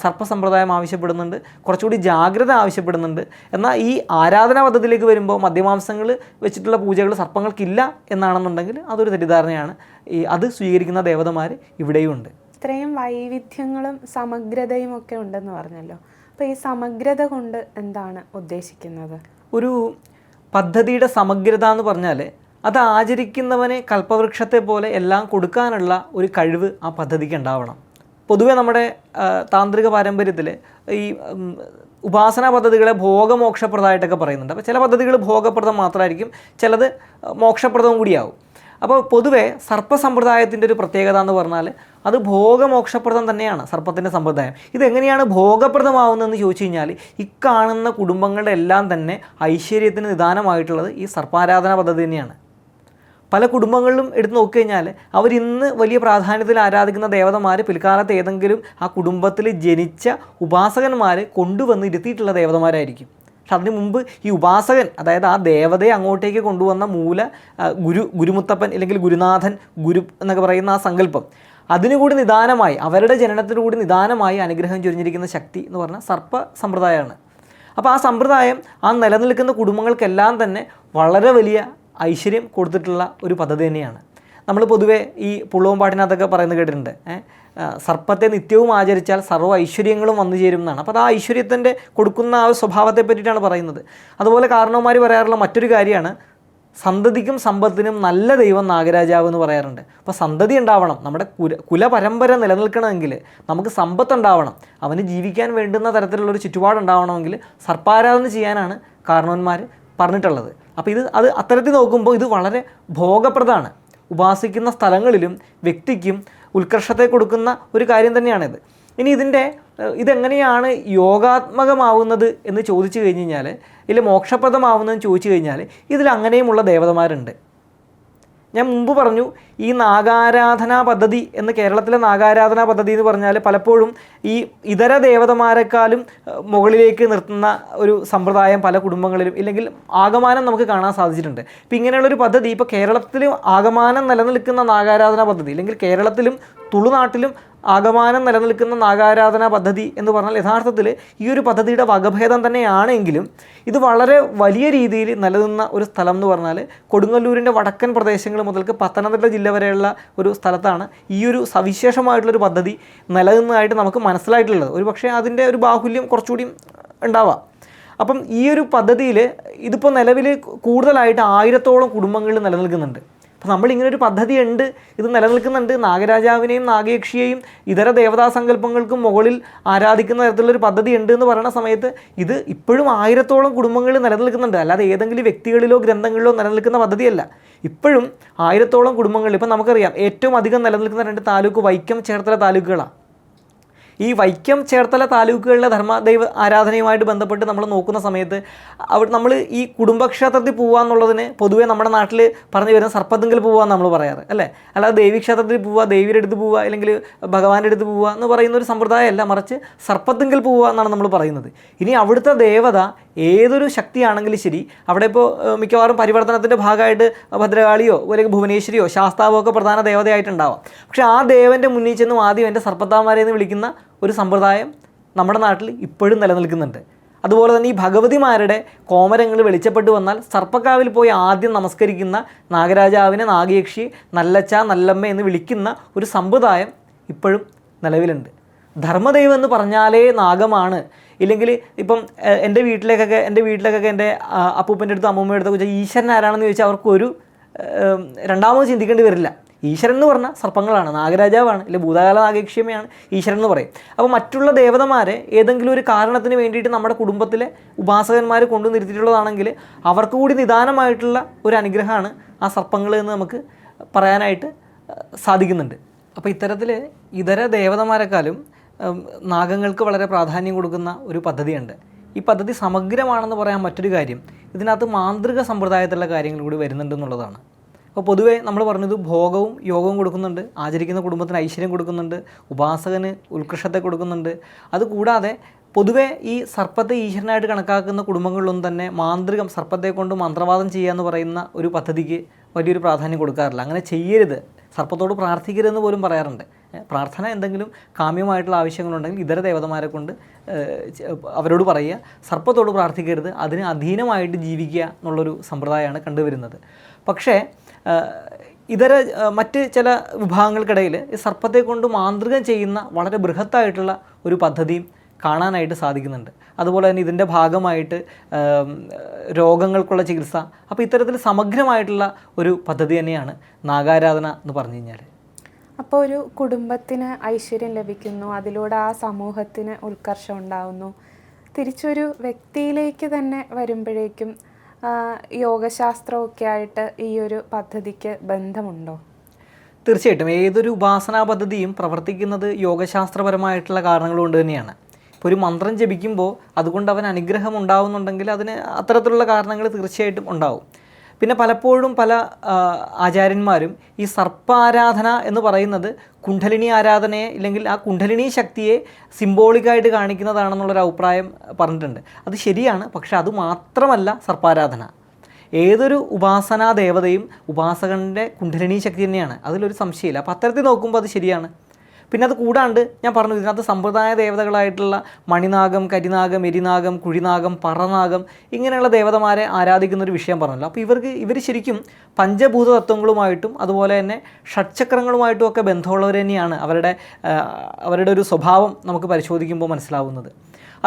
സർപ്പ സമ്പ്രദായം ആവശ്യപ്പെടുന്നുണ്ട്, കുറച്ചുകൂടി ജാഗ്രത ആവശ്യപ്പെടുന്നുണ്ട്. എന്നാൽ ഈ ആരാധനാ പദ്ധതിയിലേക്ക് വരുമ്പോൾ മദ്യമാംസങ്ങൾ വെച്ചിട്ടുള്ള പൂജകൾ സർപ്പങ്ങൾക്കില്ല എന്നാണെന്നുണ്ടെങ്കിൽ അതൊരു തെറ്റിദ്ധാരണയാണ്. അത് സ്വീകരിക്കുന്ന ദേവതമാർ ഇവിടെയും ഉണ്ട്. ഇത്രയും വൈവിധ്യങ്ങളും സമഗ്രതയും ഒക്കെ ഉണ്ടെന്ന് പറഞ്ഞല്ലോ. അപ്പോൾ ഈ സമഗ്രത കൊണ്ട് എന്താണ് ഉദ്ദേശിക്കുന്നത്? ഒരു പദ്ധതിയുടെ സമഗ്രത എന്ന് പറഞ്ഞാൽ അത് ആചരിക്കുന്നവനെ കൽപ്പവൃക്ഷത്തെ പോലെ എല്ലാം കൊടുക്കാനുള്ള ഒരു കഴിവ് ആ പദ്ധതിക്ക് ഉണ്ടാവണം. പൊതുവെ നമ്മുടെ താന്ത്രിക പാരമ്പര്യത്തിൽ ഈ ഉപാസനാ പദ്ധതികളെ ഭോഗമോക്ഷപ്രദമായിട്ടൊക്കെ പറയുന്നുണ്ട്. അപ്പോൾ ചില പദ്ധതികൾ ഭോഗപ്രദം മാത്രമായിരിക്കും, ചിലത് മോക്ഷപ്രദവും കൂടിയാവും. അപ്പോൾ പൊതുവെ സർപ്പസമ്പ്രദായത്തിൻ്റെ ഒരു പ്രത്യേകത എന്ന് പറഞ്ഞാൽ അത് ഭോഗമോക്ഷപ്രദം തന്നെയാണ് സർപ്പത്തിൻ്റെ സമ്പ്രദായം. ഇതെങ്ങനെയാണ് ഭോഗപ്രദമാവുന്നതെന്ന് ചോദിച്ചു കഴിഞ്ഞാൽ ഇക്കാണുന്ന കുടുംബങ്ങളുടെ എല്ലാം തന്നെ ഐശ്വര്യത്തിന് നിദാനമായിട്ടുള്ളത് ഈ സർപ്പാരാധന പദ്ധതി തന്നെയാണ്. പല കുടുംബങ്ങളിലും എടുത്ത് നോക്കിക്കഴിഞ്ഞാൽ അവരിന്ന് വലിയ പ്രാധാന്യത്തിൽ ആരാധിക്കുന്ന ദേവതമാർ പിൽക്കാലത്ത് ഏതെങ്കിലും ആ കുടുംബത്തിൽ ജനിച്ച ഉപാസകന്മാർ കൊണ്ടുവന്ന് ഇരുത്തിയിട്ടുള്ള ദേവതമാരായിരിക്കും. പക്ഷെ അതിന് മുമ്പ് ഈ ഉപാസകൻ, അതായത് ആ ദേവതയെ അങ്ങോട്ടേക്ക് കൊണ്ടുവന്ന ഗുരുമുത്തപ്പൻ അല്ലെങ്കിൽ ഗുരുനാഥൻ, ഗുരു എന്നൊക്കെ പറയുന്ന ആ സങ്കല്പം, അതിനുകൂടി നിദാനമായി അവരുടെ ജനനത്തിനുകൂടി നിദാനമായി അനുഗ്രഹം ചൊരിഞ്ഞിരിക്കുന്ന ശക്തി എന്ന് പറഞ്ഞാൽ സർപ്പ സമ്പ്രദായമാണ്. അപ്പോൾ ആ സമ്പ്രദായം ആ നിലനിൽക്കുന്ന കുടുംബങ്ങൾക്കെല്ലാം തന്നെ വളരെ വലിയ ഐശ്വര്യം കൊടുത്തിട്ടുള്ള ഒരു പദ്ധതി തന്നെയാണ്. നമ്മൾ പൊതുവേ ഈ പുള്ളവും പാട്ടിനകത്തൊക്കെ പറയുന്നത് കേട്ടിട്ടുണ്ട്, സർപ്പത്തെ നിത്യവും ആചരിച്ചാൽ സർവ്വ ഐശ്വര്യങ്ങളും വന്നു ചേരും എന്നാണ്. അപ്പോൾ അത് ആ ഐശ്വര്യത്തിൻ്റെ കൊടുക്കുന്ന ആ സ്വഭാവത്തെ പറ്റിയിട്ടാണ് പറയുന്നത്. അതുപോലെ കാരണവന്മാർ പറയാറുള്ള മറ്റൊരു കാര്യമാണ് സന്തതിക്കും സമ്പത്തിനും നല്ല ദൈവം നാഗരാജാവ് എന്ന് പറയാറുണ്ട്. അപ്പോൾ സന്തതി ഉണ്ടാവണം, നമ്മുടെ കുലപരമ്പര നിലനിൽക്കണമെങ്കിൽ നമുക്ക് സമ്പത്ത് ഉണ്ടാവണം, അവന് ജീവിക്കാൻ വേണ്ടുന്ന തരത്തിലുള്ളൊരു ചുറ്റുപാടുണ്ടാവണമെങ്കിൽ സർപ്പാരാധന ചെയ്യാനാണ് കാരണവന്മാർ പറഞ്ഞിട്ടുള്ളത്. അപ്പോൾ അത് അത്തരത്തിൽ നോക്കുമ്പോൾ ഇത് വളരെ ഭോഗപ്രദമാണ്. ഉപാസിക്കുന്ന സ്ഥലങ്ങളിലും വ്യക്തിക്കും ഉത്കർഷത്തെ കൊടുക്കുന്ന ഒരു കാര്യം തന്നെയാണിത്. ഇനി ഇതെങ്ങനെയാണ് യോഗാത്മകമാവുന്നത് എന്ന് ചോദിച്ചു കഴിഞ്ഞ് കഴിഞ്ഞാൽ, ഇല്ല മോക്ഷപ്രദമാവുന്നതെന്ന് ചോദിച്ചു കഴിഞ്ഞാൽ ഇതിൽ അങ്ങനെയുമുള്ള ദേവതമാരുണ്ട്. ഞാൻ മുമ്പ് പറഞ്ഞു ഈ നാഗാരാധനാ പദ്ധതി എന്ന്, കേരളത്തിലെ നാഗാരാധനാ പദ്ധതി എന്ന് പറഞ്ഞാൽ പലപ്പോഴും ഈ ഇതര ദേവതമാരെക്കാളും മുകളിലേക്ക് നിർത്തുന്ന ഒരു സമ്പ്രദായം പല കുടുംബങ്ങളിലും ഇല്ലെങ്കിൽ ആഗമാനം നമുക്ക് കാണാൻ സാധിച്ചിട്ടുണ്ട്. ഇപ്പം ഇങ്ങനെയുള്ളൊരു പദ്ധതി ഇപ്പോൾ കേരളത്തിലും ആഗമാനം നിലനിൽക്കുന്ന നാഗാരാധനാ പദ്ധതി, അല്ലെങ്കിൽ കേരളത്തിലും തുളുനാട്ടിലും ആഗമാനം നിലനിൽക്കുന്ന നാഗാരാധനാ പദ്ധതി എന്ന് പറഞ്ഞാൽ യഥാർത്ഥത്തിൽ ഈ ഒരു പദ്ധതിയുടെ വകഭേദം തന്നെയാണെങ്കിലും ഇത് വളരെ വലിയ രീതിയിൽ നിലനിന്ന ഒരു സ്ഥലം എന്ന് പറഞ്ഞാൽ കൊടുങ്ങല്ലൂരിൻ്റെ വടക്കൻ പ്രദേശങ്ങൾ മുതൽക്ക് പത്തനംതിട്ട ജില്ല വരെയുള്ള ഒരു സ്ഥലത്താണ് ഈ ഒരു സവിശേഷമായിട്ടുള്ളൊരു പദ്ധതി നിലനിന്നതായിട്ട് നമുക്ക് മനസ്സിലായിട്ടുള്ളത്. ഒരു പക്ഷേ അതിൻ്റെ ഒരു ബാഹുല്യം കുറച്ചുകൂടി ഉണ്ടാവാം. അപ്പം ഈ ഒരു പദ്ധതിയിൽ ഇതിപ്പോൾ നിലവിൽ കൂടുതലായിട്ട് 1000-ഓളം കുടുംബങ്ങളിൽ നിലനിൽക്കുന്നുണ്ട്. അപ്പോൾ നമ്മളിങ്ങനൊരു പദ്ധതി ഉണ്ട്, ഇത് നിലനിൽക്കുന്നുണ്ട്, നാഗരാജാവിനെയും നാഗയക്ഷിയെയും ഇതര ദേവതാ സങ്കല്പങ്ങൾക്കും മുകളിൽ ആരാധിക്കുന്ന തരത്തിലുള്ളൊരു പദ്ധതി ഉണ്ട് എന്ന് പറയുന്ന സമയത്ത് ഇത് ഇപ്പോഴും 1000-ഓളം കുടുംബങ്ങളിൽ നിലനിൽക്കുന്നുണ്ട്. അല്ലാതെ ഏതെങ്കിലും വ്യക്തികളിലോ ഗ്രന്ഥങ്ങളിലോ നിലനിൽക്കുന്ന പദ്ധതിയല്ല. ഇപ്പോഴും 1000-ഓളം കുടുംബങ്ങളിൽ, ഇപ്പം നമുക്കറിയാം ഏറ്റവും അധികം നിലനിൽക്കുന്ന 2 താലൂക്ക് വൈക്കം ചേർത്തല താലൂക്കുകളാണ്. ഈ വൈക്കം ചേർത്തല താലൂക്കുകളിലെ ധർമ്മദൈവ ആരാധനയുമായിട്ട് ബന്ധപ്പെട്ട് നമ്മൾ നോക്കുന്ന സമയത്ത് നമ്മൾ ഈ കുടുംബക്ഷേത്രത്തിൽ പോവുക എന്നുള്ളതിന് പൊതുവേ നമ്മുടെ നാട്ടിൽ പറഞ്ഞു വരുന്ന സർപ്പത്തിങ്കൽ പോവുക എന്ന് നമ്മൾ പറയാറ് അല്ലേ. അല്ലാതെ ദേവീക്ഷേത്രത്തിൽ പോവുക, ദേവിയുടെ അടുത്ത് പോവുക, അല്ലെങ്കിൽ ഭഗവാന്റെ അടുത്ത് പോവുക എന്ന് പറയുന്ന ഒരു സമ്പ്രദായമല്ല, മറിച്ച് സർപ്പത്തിങ്കൽ പോവുക എന്നാണ് നമ്മൾ പറയുന്നത്. ഇനി അവിടുത്തെ ദേവത ഏതൊരു ശക്തിയാണെങ്കിലും ശരി, അവിടെ ഇപ്പോൾ മിക്കവാറും പരിവർത്തനത്തിൻ്റെ ഭാഗമായിട്ട് ഭദ്രകാളിയോ അല്ലെങ്കിൽ ഭുവനേശ്വരിയോ ശാസ്താവോ ഒക്കെ പ്രധാന ദേവതയായിട്ടുണ്ടാവാം. പക്ഷേ ആ ദേവൻ്റെ മുന്നിൽ ചെന്നും ആദ്യം എൻ്റെ സർപ്പത്താമാരെ എന്ന് വിളിക്കുന്ന ഒരു സമ്പ്രദായം നമ്മുടെ നാട്ടിൽ ഇപ്പോഴും നിലനിൽക്കുന്നുണ്ട്. അതുപോലെ തന്നെ ഈ ഭഗവതിമാരുടെ കോമരങ്ങൾ വെളിച്ചപ്പെട്ട് വന്നാൽ സർപ്പക്കാവിൽ പോയി ആദ്യം നമസ്കരിക്കുന്ന നാഗരാജാവിനെ നാഗയക്ഷി, നല്ലച്ച, നല്ലമ്മ എന്ന് വിളിക്കുന്ന ഒരു സമ്പ്രദായം ഇപ്പോഴും നിലവിലുണ്ട്. ധർമ്മദൈവം എന്ന് പറഞ്ഞാലേ നാഗമാണ്. ഇല്ലെങ്കിൽ ഇപ്പം എൻ്റെ വീട്ടിലേക്കൊക്കെ എൻ്റെ അപ്പൂപ്പൻ്റെ അടുത്തും അമ്മൂമ്മയുടെ അടുത്തൊക്കെ ചോദിച്ചാൽ ഈശ്വരൻ ആരാണെന്ന് ചോദിച്ചാൽ അവർക്കൊരു രണ്ടാമത് ചിന്തിക്കേണ്ടി വരില്ല. ഈശ്വരൻ എന്ന് പറഞ്ഞാൽ സർപ്പങ്ങളാണ്, നാഗരാജാവാണ്, അല്ലെങ്കിൽ ഭൂതകാല നാഗയക്ഷിയമ്മയാണ് ഈശ്വരൻ എന്ന് പറയും. അപ്പോൾ മറ്റുള്ള ദേവതമാരെ ഏതെങ്കിലും ഒരു കാരണത്തിന് വേണ്ടിയിട്ട് നമ്മുടെ കുടുംബത്തിലെ ഉപാസകന്മാർ കൊണ്ടു നിർത്തിയിട്ടുള്ളതാണെങ്കിൽ അവർക്ക് കൂടി നിദാനമായിട്ടുള്ള ഒരു അനുഗ്രഹമാണ് ആ സർപ്പങ്ങൾ എന്ന് നമുക്ക് പറയാനായിട്ട് സാധിക്കുന്നുണ്ട്. അപ്പോൾ ഇത്തരത്തിൽ ഇതര ദേവതമാരെക്കാളും നാഗങ്ങൾക്ക് വളരെ പ്രാധാന്യം കൊടുക്കുന്ന ഒരു പദ്ധതിയുണ്ട്. ഈ പദ്ധതി സമഗ്രമാണെന്ന് പറയാൻ മറ്റൊരു കാര്യം ഇതിനകത്ത് മാന്ത്രിക സമ്പ്രദായത്തിലുള്ള കാര്യങ്ങൾ കൂടി വരുന്നുണ്ടെന്നുള്ളതാണ്. അപ്പോൾ പൊതുവേ നമ്മൾ പറഞ്ഞത് ഭോഗവും യോഗവും കൊടുക്കുന്നുണ്ട്, ആചരിക്കുന്ന കുടുംബത്തിന് ഐശ്വര്യം കൊടുക്കുന്നുണ്ട്, ഉപാസകന് ഉത്കൃഷ്ടത്തെ കൊടുക്കുന്നുണ്ട്. അതുകൂടാതെ പൊതുവേ ഈ സർപ്പത്തെ ഈശ്വരനായിട്ട് കണക്കാക്കുന്ന കുടുംബങ്ങളിലൊന്നും തന്നെ മാന്ത്രികം സർപ്പത്തെ കൊണ്ട് മന്ത്രവാദം ചെയ്യുക എന്ന് പറയുന്ന ഒരു പദ്ധതിക്ക് വലിയൊരു പ്രാധാന്യം കൊടുക്കാറില്ല. അങ്ങനെ ചെയ്യരുത്, സർപ്പത്തോട് പ്രാർത്ഥിക്കരുതെന്ന് പോലും പറയാറുണ്ട്. പ്രാർത്ഥന എന്തെങ്കിലും കാമ്യമായിട്ടുള്ള ആവശ്യങ്ങളുണ്ടെങ്കിൽ ഇതര ദേവതമാരെ കൊണ്ട് അവരോട് പറയുക, സർപ്പത്തോട് പ്രാർത്ഥിക്കരുത്, അതിന് അധീനമായിട്ട് ജീവിക്കുക എന്നുള്ളൊരു സമ്പ്രദായമാണ് കണ്ടുവരുന്നത്. പക്ഷേ മറ്റ് ചില വിഭാഗങ്ങൾക്കിടയിൽ ഈ സർപ്പത്തെ കൊണ്ട് മാന്ത്രികം ചെയ്യുന്ന വളരെ ബൃഹത്തായിട്ടുള്ള ഒരു പദ്ധതിയും കാണാനായിട്ട് സാധിക്കുന്നുണ്ട്. അതുപോലെ തന്നെ ഇതിൻ്റെ ഭാഗമായിട്ട് രോഗങ്ങൾക്കുള്ള ചികിത്സ, അപ്പോൾ ഇത്തരത്തിൽ സമഗ്രമായിട്ടുള്ള ഒരു പദ്ധതി തന്നെയാണ് നാഗാരാധന എന്ന് പറഞ്ഞു കഴിഞ്ഞാൽ. അപ്പോൾ ഒരു കുടുംബത്തിന് ഐശ്വര്യം ലഭിക്കുന്നു, അതിലൂടെ ആ സമൂഹത്തിന് ഉത്കർഷം ഉണ്ടാകുന്നു. തിരിച്ചൊരു വ്യക്തിയിലേക്ക് തന്നെ വരുമ്പോഴേക്കും യോഗശാസ്ത്രമൊക്കെ ആയിട്ട് ഈ ഒരു പദ്ധതിക്ക് ബന്ധമുണ്ടോ? തീർച്ചയായിട്ടും ഏതൊരു ഉപാസനാ പദ്ധതിയും പ്രവർത്തിക്കുന്നത് യോഗശാസ്ത്രപരമായിട്ടുള്ള കാരണങ്ങൾ കൊണ്ട് തന്നെയാണ്. ഇപ്പോൾ ഒരു മന്ത്രം ജപിക്കുമ്പോൾ അതുകൊണ്ട് അവൻ അനുഗ്രഹം ഉണ്ടാവുന്നുണ്ടെങ്കിൽ അതിന് അത്തരത്തിലുള്ള കാരണങ്ങൾ തീർച്ചയായിട്ടും ഉണ്ടാവും. പിന്നെ പലപ്പോഴും പല ആചാര്യന്മാരും ഈ സർപ്പാരാധന എന്ന് പറയുന്നത് കുണ്ഡലിനി ആരാധനയെ ഇല്ലെങ്കിൽ ആ കുണ്ഡലിനി ശക്തിയെ സിംബോളിക്കായിട്ട് കാണിക്കുന്നതാണെന്നുള്ളൊരു അഭിപ്രായം പറഞ്ഞിട്ടുണ്ട്. അത് ശരിയാണ്, പക്ഷെ അത് മാത്രമല്ല സർപ്പാരാധന. ഏതൊരു ഉപാസനാ ദേവതയും ഉപാസകൻ്റെ കുണ്ഡലിനി ശക്തി തന്നെയാണ്, അതിലൊരു സംശയമില്ല. അപ്പോൾ അത്തരത്തിൽ നോക്കുമ്പോൾ അത് ശരിയാണ്. പിന്നെ അത് കൂടാണ്ട് ഞാൻ പറഞ്ഞു, ഇതിനകത്ത് സമ്പ്രദായ ദേവതകളായിട്ടുള്ള മണിനാഗം, കരിനാഗം, എരിനാഗം, കുഴിനാഗം, പറനാഗം ഇങ്ങനെയുള്ള ദേവതമാരെ ആരാധിക്കുന്നൊരു വിഷയം പറഞ്ഞല്ലോ. അപ്പോൾ ഇവർ ശരിക്കും പഞ്ചഭൂത തത്വങ്ങളുമായിട്ടും അതുപോലെ തന്നെ ഷഡ്ചക്രങ്ങളുമായിട്ടും ഒക്കെ ബന്ധമുള്ളവർ തന്നെയാണ്. അവരുടെ ഒരു സ്വഭാവം നമുക്ക് പരിശോധിക്കുമ്പോൾ മനസ്സിലാവുന്നത്.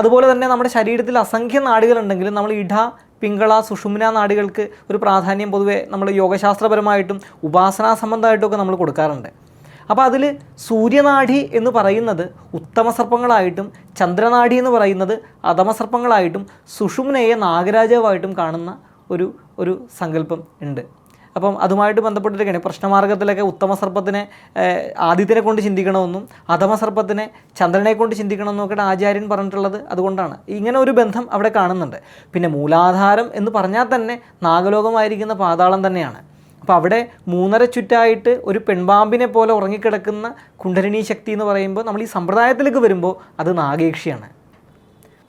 അതുപോലെ തന്നെ നമ്മുടെ ശരീരത്തിൽ അസംഖ്യം നാഡികളുണ്ടെങ്കിലും നമ്മൾ ഇട, പിങ്കള, സുഷുമ്ന നാഡികൾക്ക് ഒരു പ്രാധാന്യം പൊതുവേ നമ്മൾ യോഗശാസ്ത്രപരമായിട്ടും ഉപാസനാ സംബന്ധമായിട്ടുമൊക്കെ നമ്മൾ കൊടുക്കാറുണ്ട്. അപ്പോൾ അതിൽ സൂര്യനാഡി എന്ന് പറയുന്നത് ഉത്തമസർപ്പങ്ങളായിട്ടും ചന്ദ്രനാഡി എന്ന് പറയുന്നത് അധമസർപ്പങ്ങളായിട്ടും സുഷുമ്നയെ നാഗരാജാവായിട്ടും കാണുന്ന ഒരു സങ്കല്പം ഉണ്ട്. അപ്പം അതുമായിട്ട് ബന്ധപ്പെട്ടിരിക്കുകയാണ് പ്രശ്നമാർഗത്തിലൊക്കെ ഉത്തമസർപ്പത്തിനെ ആദിത്യനെ കൊണ്ട് ചിന്തിക്കണമെന്നും അധമസർപ്പത്തിനെ ചന്ദ്രനെ കൊണ്ട് ചിന്തിക്കണമെന്നും ഒക്കെ ആചാര്യൻ പറഞ്ഞിട്ടുള്ളത് അതുകൊണ്ടാണ്. ഇങ്ങനെ ഒരു ബന്ധം അവിടെ കാണുന്നുണ്ട്. പിന്നെ മൂലാധാരം എന്ന് പറഞ്ഞാൽ തന്നെ നാഗലോകമായിരിക്കുന്ന പാതാളം തന്നെയാണ്. അപ്പോൾ അവിടെ 3.5 ചുറ്റായിട്ട് ഒരു പെൺപാമ്പിനെ പോലെ ഉറങ്ങിക്കിടക്കുന്ന കുണ്ഡലിനി ശക്തി എന്ന് പറയുമ്പോൾ നമ്മൾ ഈ സമ്പ്രദായത്തിലേക്ക് വരുമ്പോൾ അത് നാഗേക്ഷിയാണ്.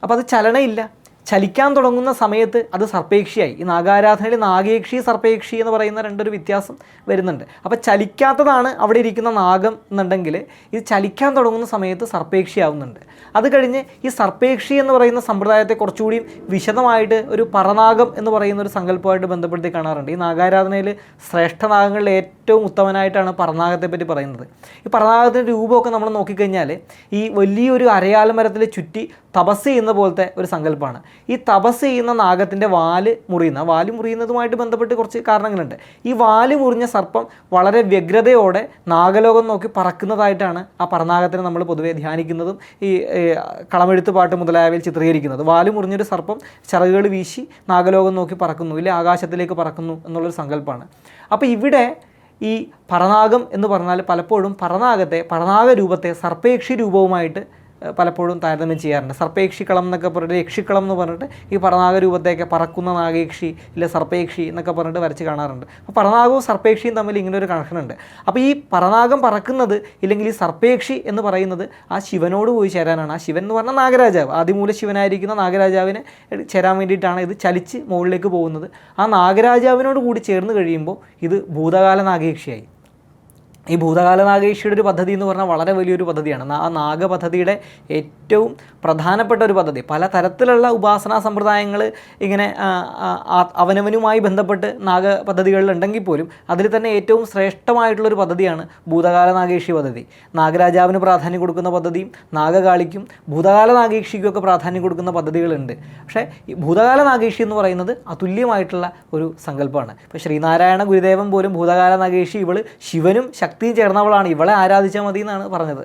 അപ്പോൾ അത് ചലനമില്ല, ചലിക്കാൻ തുടങ്ങുന്ന സമയത്ത് അത് സർപ്പേക്ഷിയായി. ഈ നാഗാരാധനയിൽ നാഗേക്ഷി സർപ്പേക്ഷി എന്ന് പറയുന്ന രണ്ടൊരു വ്യത്യാസം വരുന്നുണ്ട്. അപ്പോൾ ചലിക്കാത്തതാണ് അവിടെ ഇരിക്കുന്ന നാഗം എന്നുണ്ടെങ്കിൽ ഇത് ചലിക്കാൻ തുടങ്ങുന്ന സമയത്ത് സർപ്പേക്ഷിയാവുന്നുണ്ട്. അത് കഴിഞ്ഞ് ഈ സർപ്പേക്ഷി എന്ന് പറയുന്ന സമ്പ്രദായത്തെ കുറച്ചുകൂടി വിശദമായിട്ട് ഒരു പറനാഗം എന്ന് പറയുന്ന ഒരു സങ്കല്പമായിട്ട് ബന്ധപ്പെടുത്തി കാണാറുണ്ട്. ഈ നാഗാരാധനയിൽ ശ്രേഷ്ഠനാഗങ്ങളിൽ ഏറ്റവും ഉത്തമനായിട്ടാണ് പറനാഗത്തെ പറ്റി പറയുന്നത്. ഈ പറനാഗത്തിൻ്റെ രൂപമൊക്കെ നമ്മൾ നോക്കിക്കഴിഞ്ഞാൽ ഈ വലിയൊരു അരയാൽ മരത്തിൽ ചുറ്റി തപസ് ചെയ്യുന്ന പോലത്തെ ഒരു സങ്കല്പമാണ്. ഈ തപസ് ചെയ്യുന്ന നാഗത്തിൻ്റെ വാല് മുറിയുന്നതുമായിട്ട് ബന്ധപ്പെട്ട് കുറച്ച് കാരണങ്ങളുണ്ട്. ഈ വാല് മുറിഞ്ഞ സർപ്പം വളരെ വ്യഗ്രതയോടെ നാഗലോകം നോക്കി പറക്കുന്നതായിട്ടാണ് ആ പറനാഗത്തിനെ നമ്മൾ പൊതുവെ ധ്യാനിക്കുന്നതും ഈ കളമെഴുത്ത് പാട്ട് മുതലായവയിൽ ചിത്രീകരിക്കുന്നത്. വാല് മുറിഞ്ഞൊരു സർപ്പം ചിറകുകൾ വീശി നാഗലോകം നോക്കി പറക്കുന്നു, ഇല്ലേ ആകാശത്തിലേക്ക് പറക്കുന്നു എന്നുള്ളൊരു സങ്കല്പമാണ്. അപ്പോൾ ഇവിടെ ഈ പറനാഗം എന്ന് പറഞ്ഞാൽ പലപ്പോഴും പറനാഗ രൂപത്തെ സർപ്പേക്ഷി രൂപവുമായിട്ട് പലപ്പോഴും താരതമ്യം ചെയ്യാറുണ്ട്. സർപ്പേക്ഷിക്കളം എന്നൊക്കെ പറഞ്ഞിട്ട് യക്ഷിക്കളം എന്ന് പറഞ്ഞിട്ട് ഈ പറനാഗ രൂപത്തേക്ക് പറക്കുന്ന നാഗേക്ഷി ഇല്ല സർപ്പേക്ഷി എന്നൊക്കെ പറഞ്ഞിട്ട് വരച്ച് കാണാറുണ്ട്. അപ്പോൾ പറനാഗവും സർപ്പേക്ഷിയും തമ്മിൽ ഇങ്ങനെ ഒരു കണക്ഷനുണ്ട്. അപ്പോൾ ഈ പറനാഗം പറക്കുന്നത് ഇല്ലെങ്കിൽ ഈ സർപ്പേക്ഷി എന്ന് പറയുന്നത് ആ ശിവനോട് പോയി ചേരാനാണ്. ആ ശിവൻ എന്ന് പറഞ്ഞാൽ നാഗരാജാവ്, ആദിമൂല ശിവനായിരിക്കുന്ന നാഗരാജാവിനെ ചേരാൻ വേണ്ടിയിട്ടാണ് ഇത് ചലിച്ച് മുകളിലേക്ക് പോകുന്നത്. ആ നാഗരാജാവിനോട് കൂടി ചേർന്ന് കഴിയുമ്പോൾ ഇത് ഭൂതകാല നാഗേക്ഷിയായി. ഈ ഭൂതകാല നാഗേക്ഷിയുടെ ഒരു പദ്ധതി എന്ന് പറഞ്ഞാൽ വളരെ വലിയൊരു പദ്ധതിയാണ്. ആ നാഗപദ്ധതിയുടെ ഏറ്റവും പ്രധാനപ്പെട്ട ഒരു പദ്ധതി. പല തരത്തിലുള്ള ഉപാസനാ സമ്പ്രദായങ്ങൾ ഇങ്ങനെ അവനവനുമായി ബന്ധപ്പെട്ട് നാഗപദ്ധതികളിലുണ്ടെങ്കിൽ പോലും അതിൽ തന്നെ ഏറ്റവും ശ്രേഷ്ഠമായിട്ടുള്ളൊരു പദ്ധതിയാണ് ഭൂതകാല നാഗേക്ഷി പദ്ധതി. നാഗരാജാവിന് പ്രാധാന്യം കൊടുക്കുന്ന പദ്ധതിയും നാഗകാളിക്കും ഭൂതകാല നാഗേക്ഷിക്കും ഒക്കെ പ്രാധാന്യം കൊടുക്കുന്ന പദ്ധതികളുണ്ട്. പക്ഷേ ഈ ഭൂതകാല നാഗേക്ഷി എന്ന് പറയുന്നത് അതുല്യമായിട്ടുള്ള ഒരു സങ്കല്പമാണ്. ഇപ്പോൾ ശ്രീനാരായണ ഗുരുദേവൻ പോലും ഭൂതകാല നാഗേക്ഷി ഇവൾ ശിവനും ശക്തിയും ചേർന്നവളാണ്, ഇവളെ ആരാധിച്ചാൽ മതി എന്നാണ് പറഞ്ഞത്.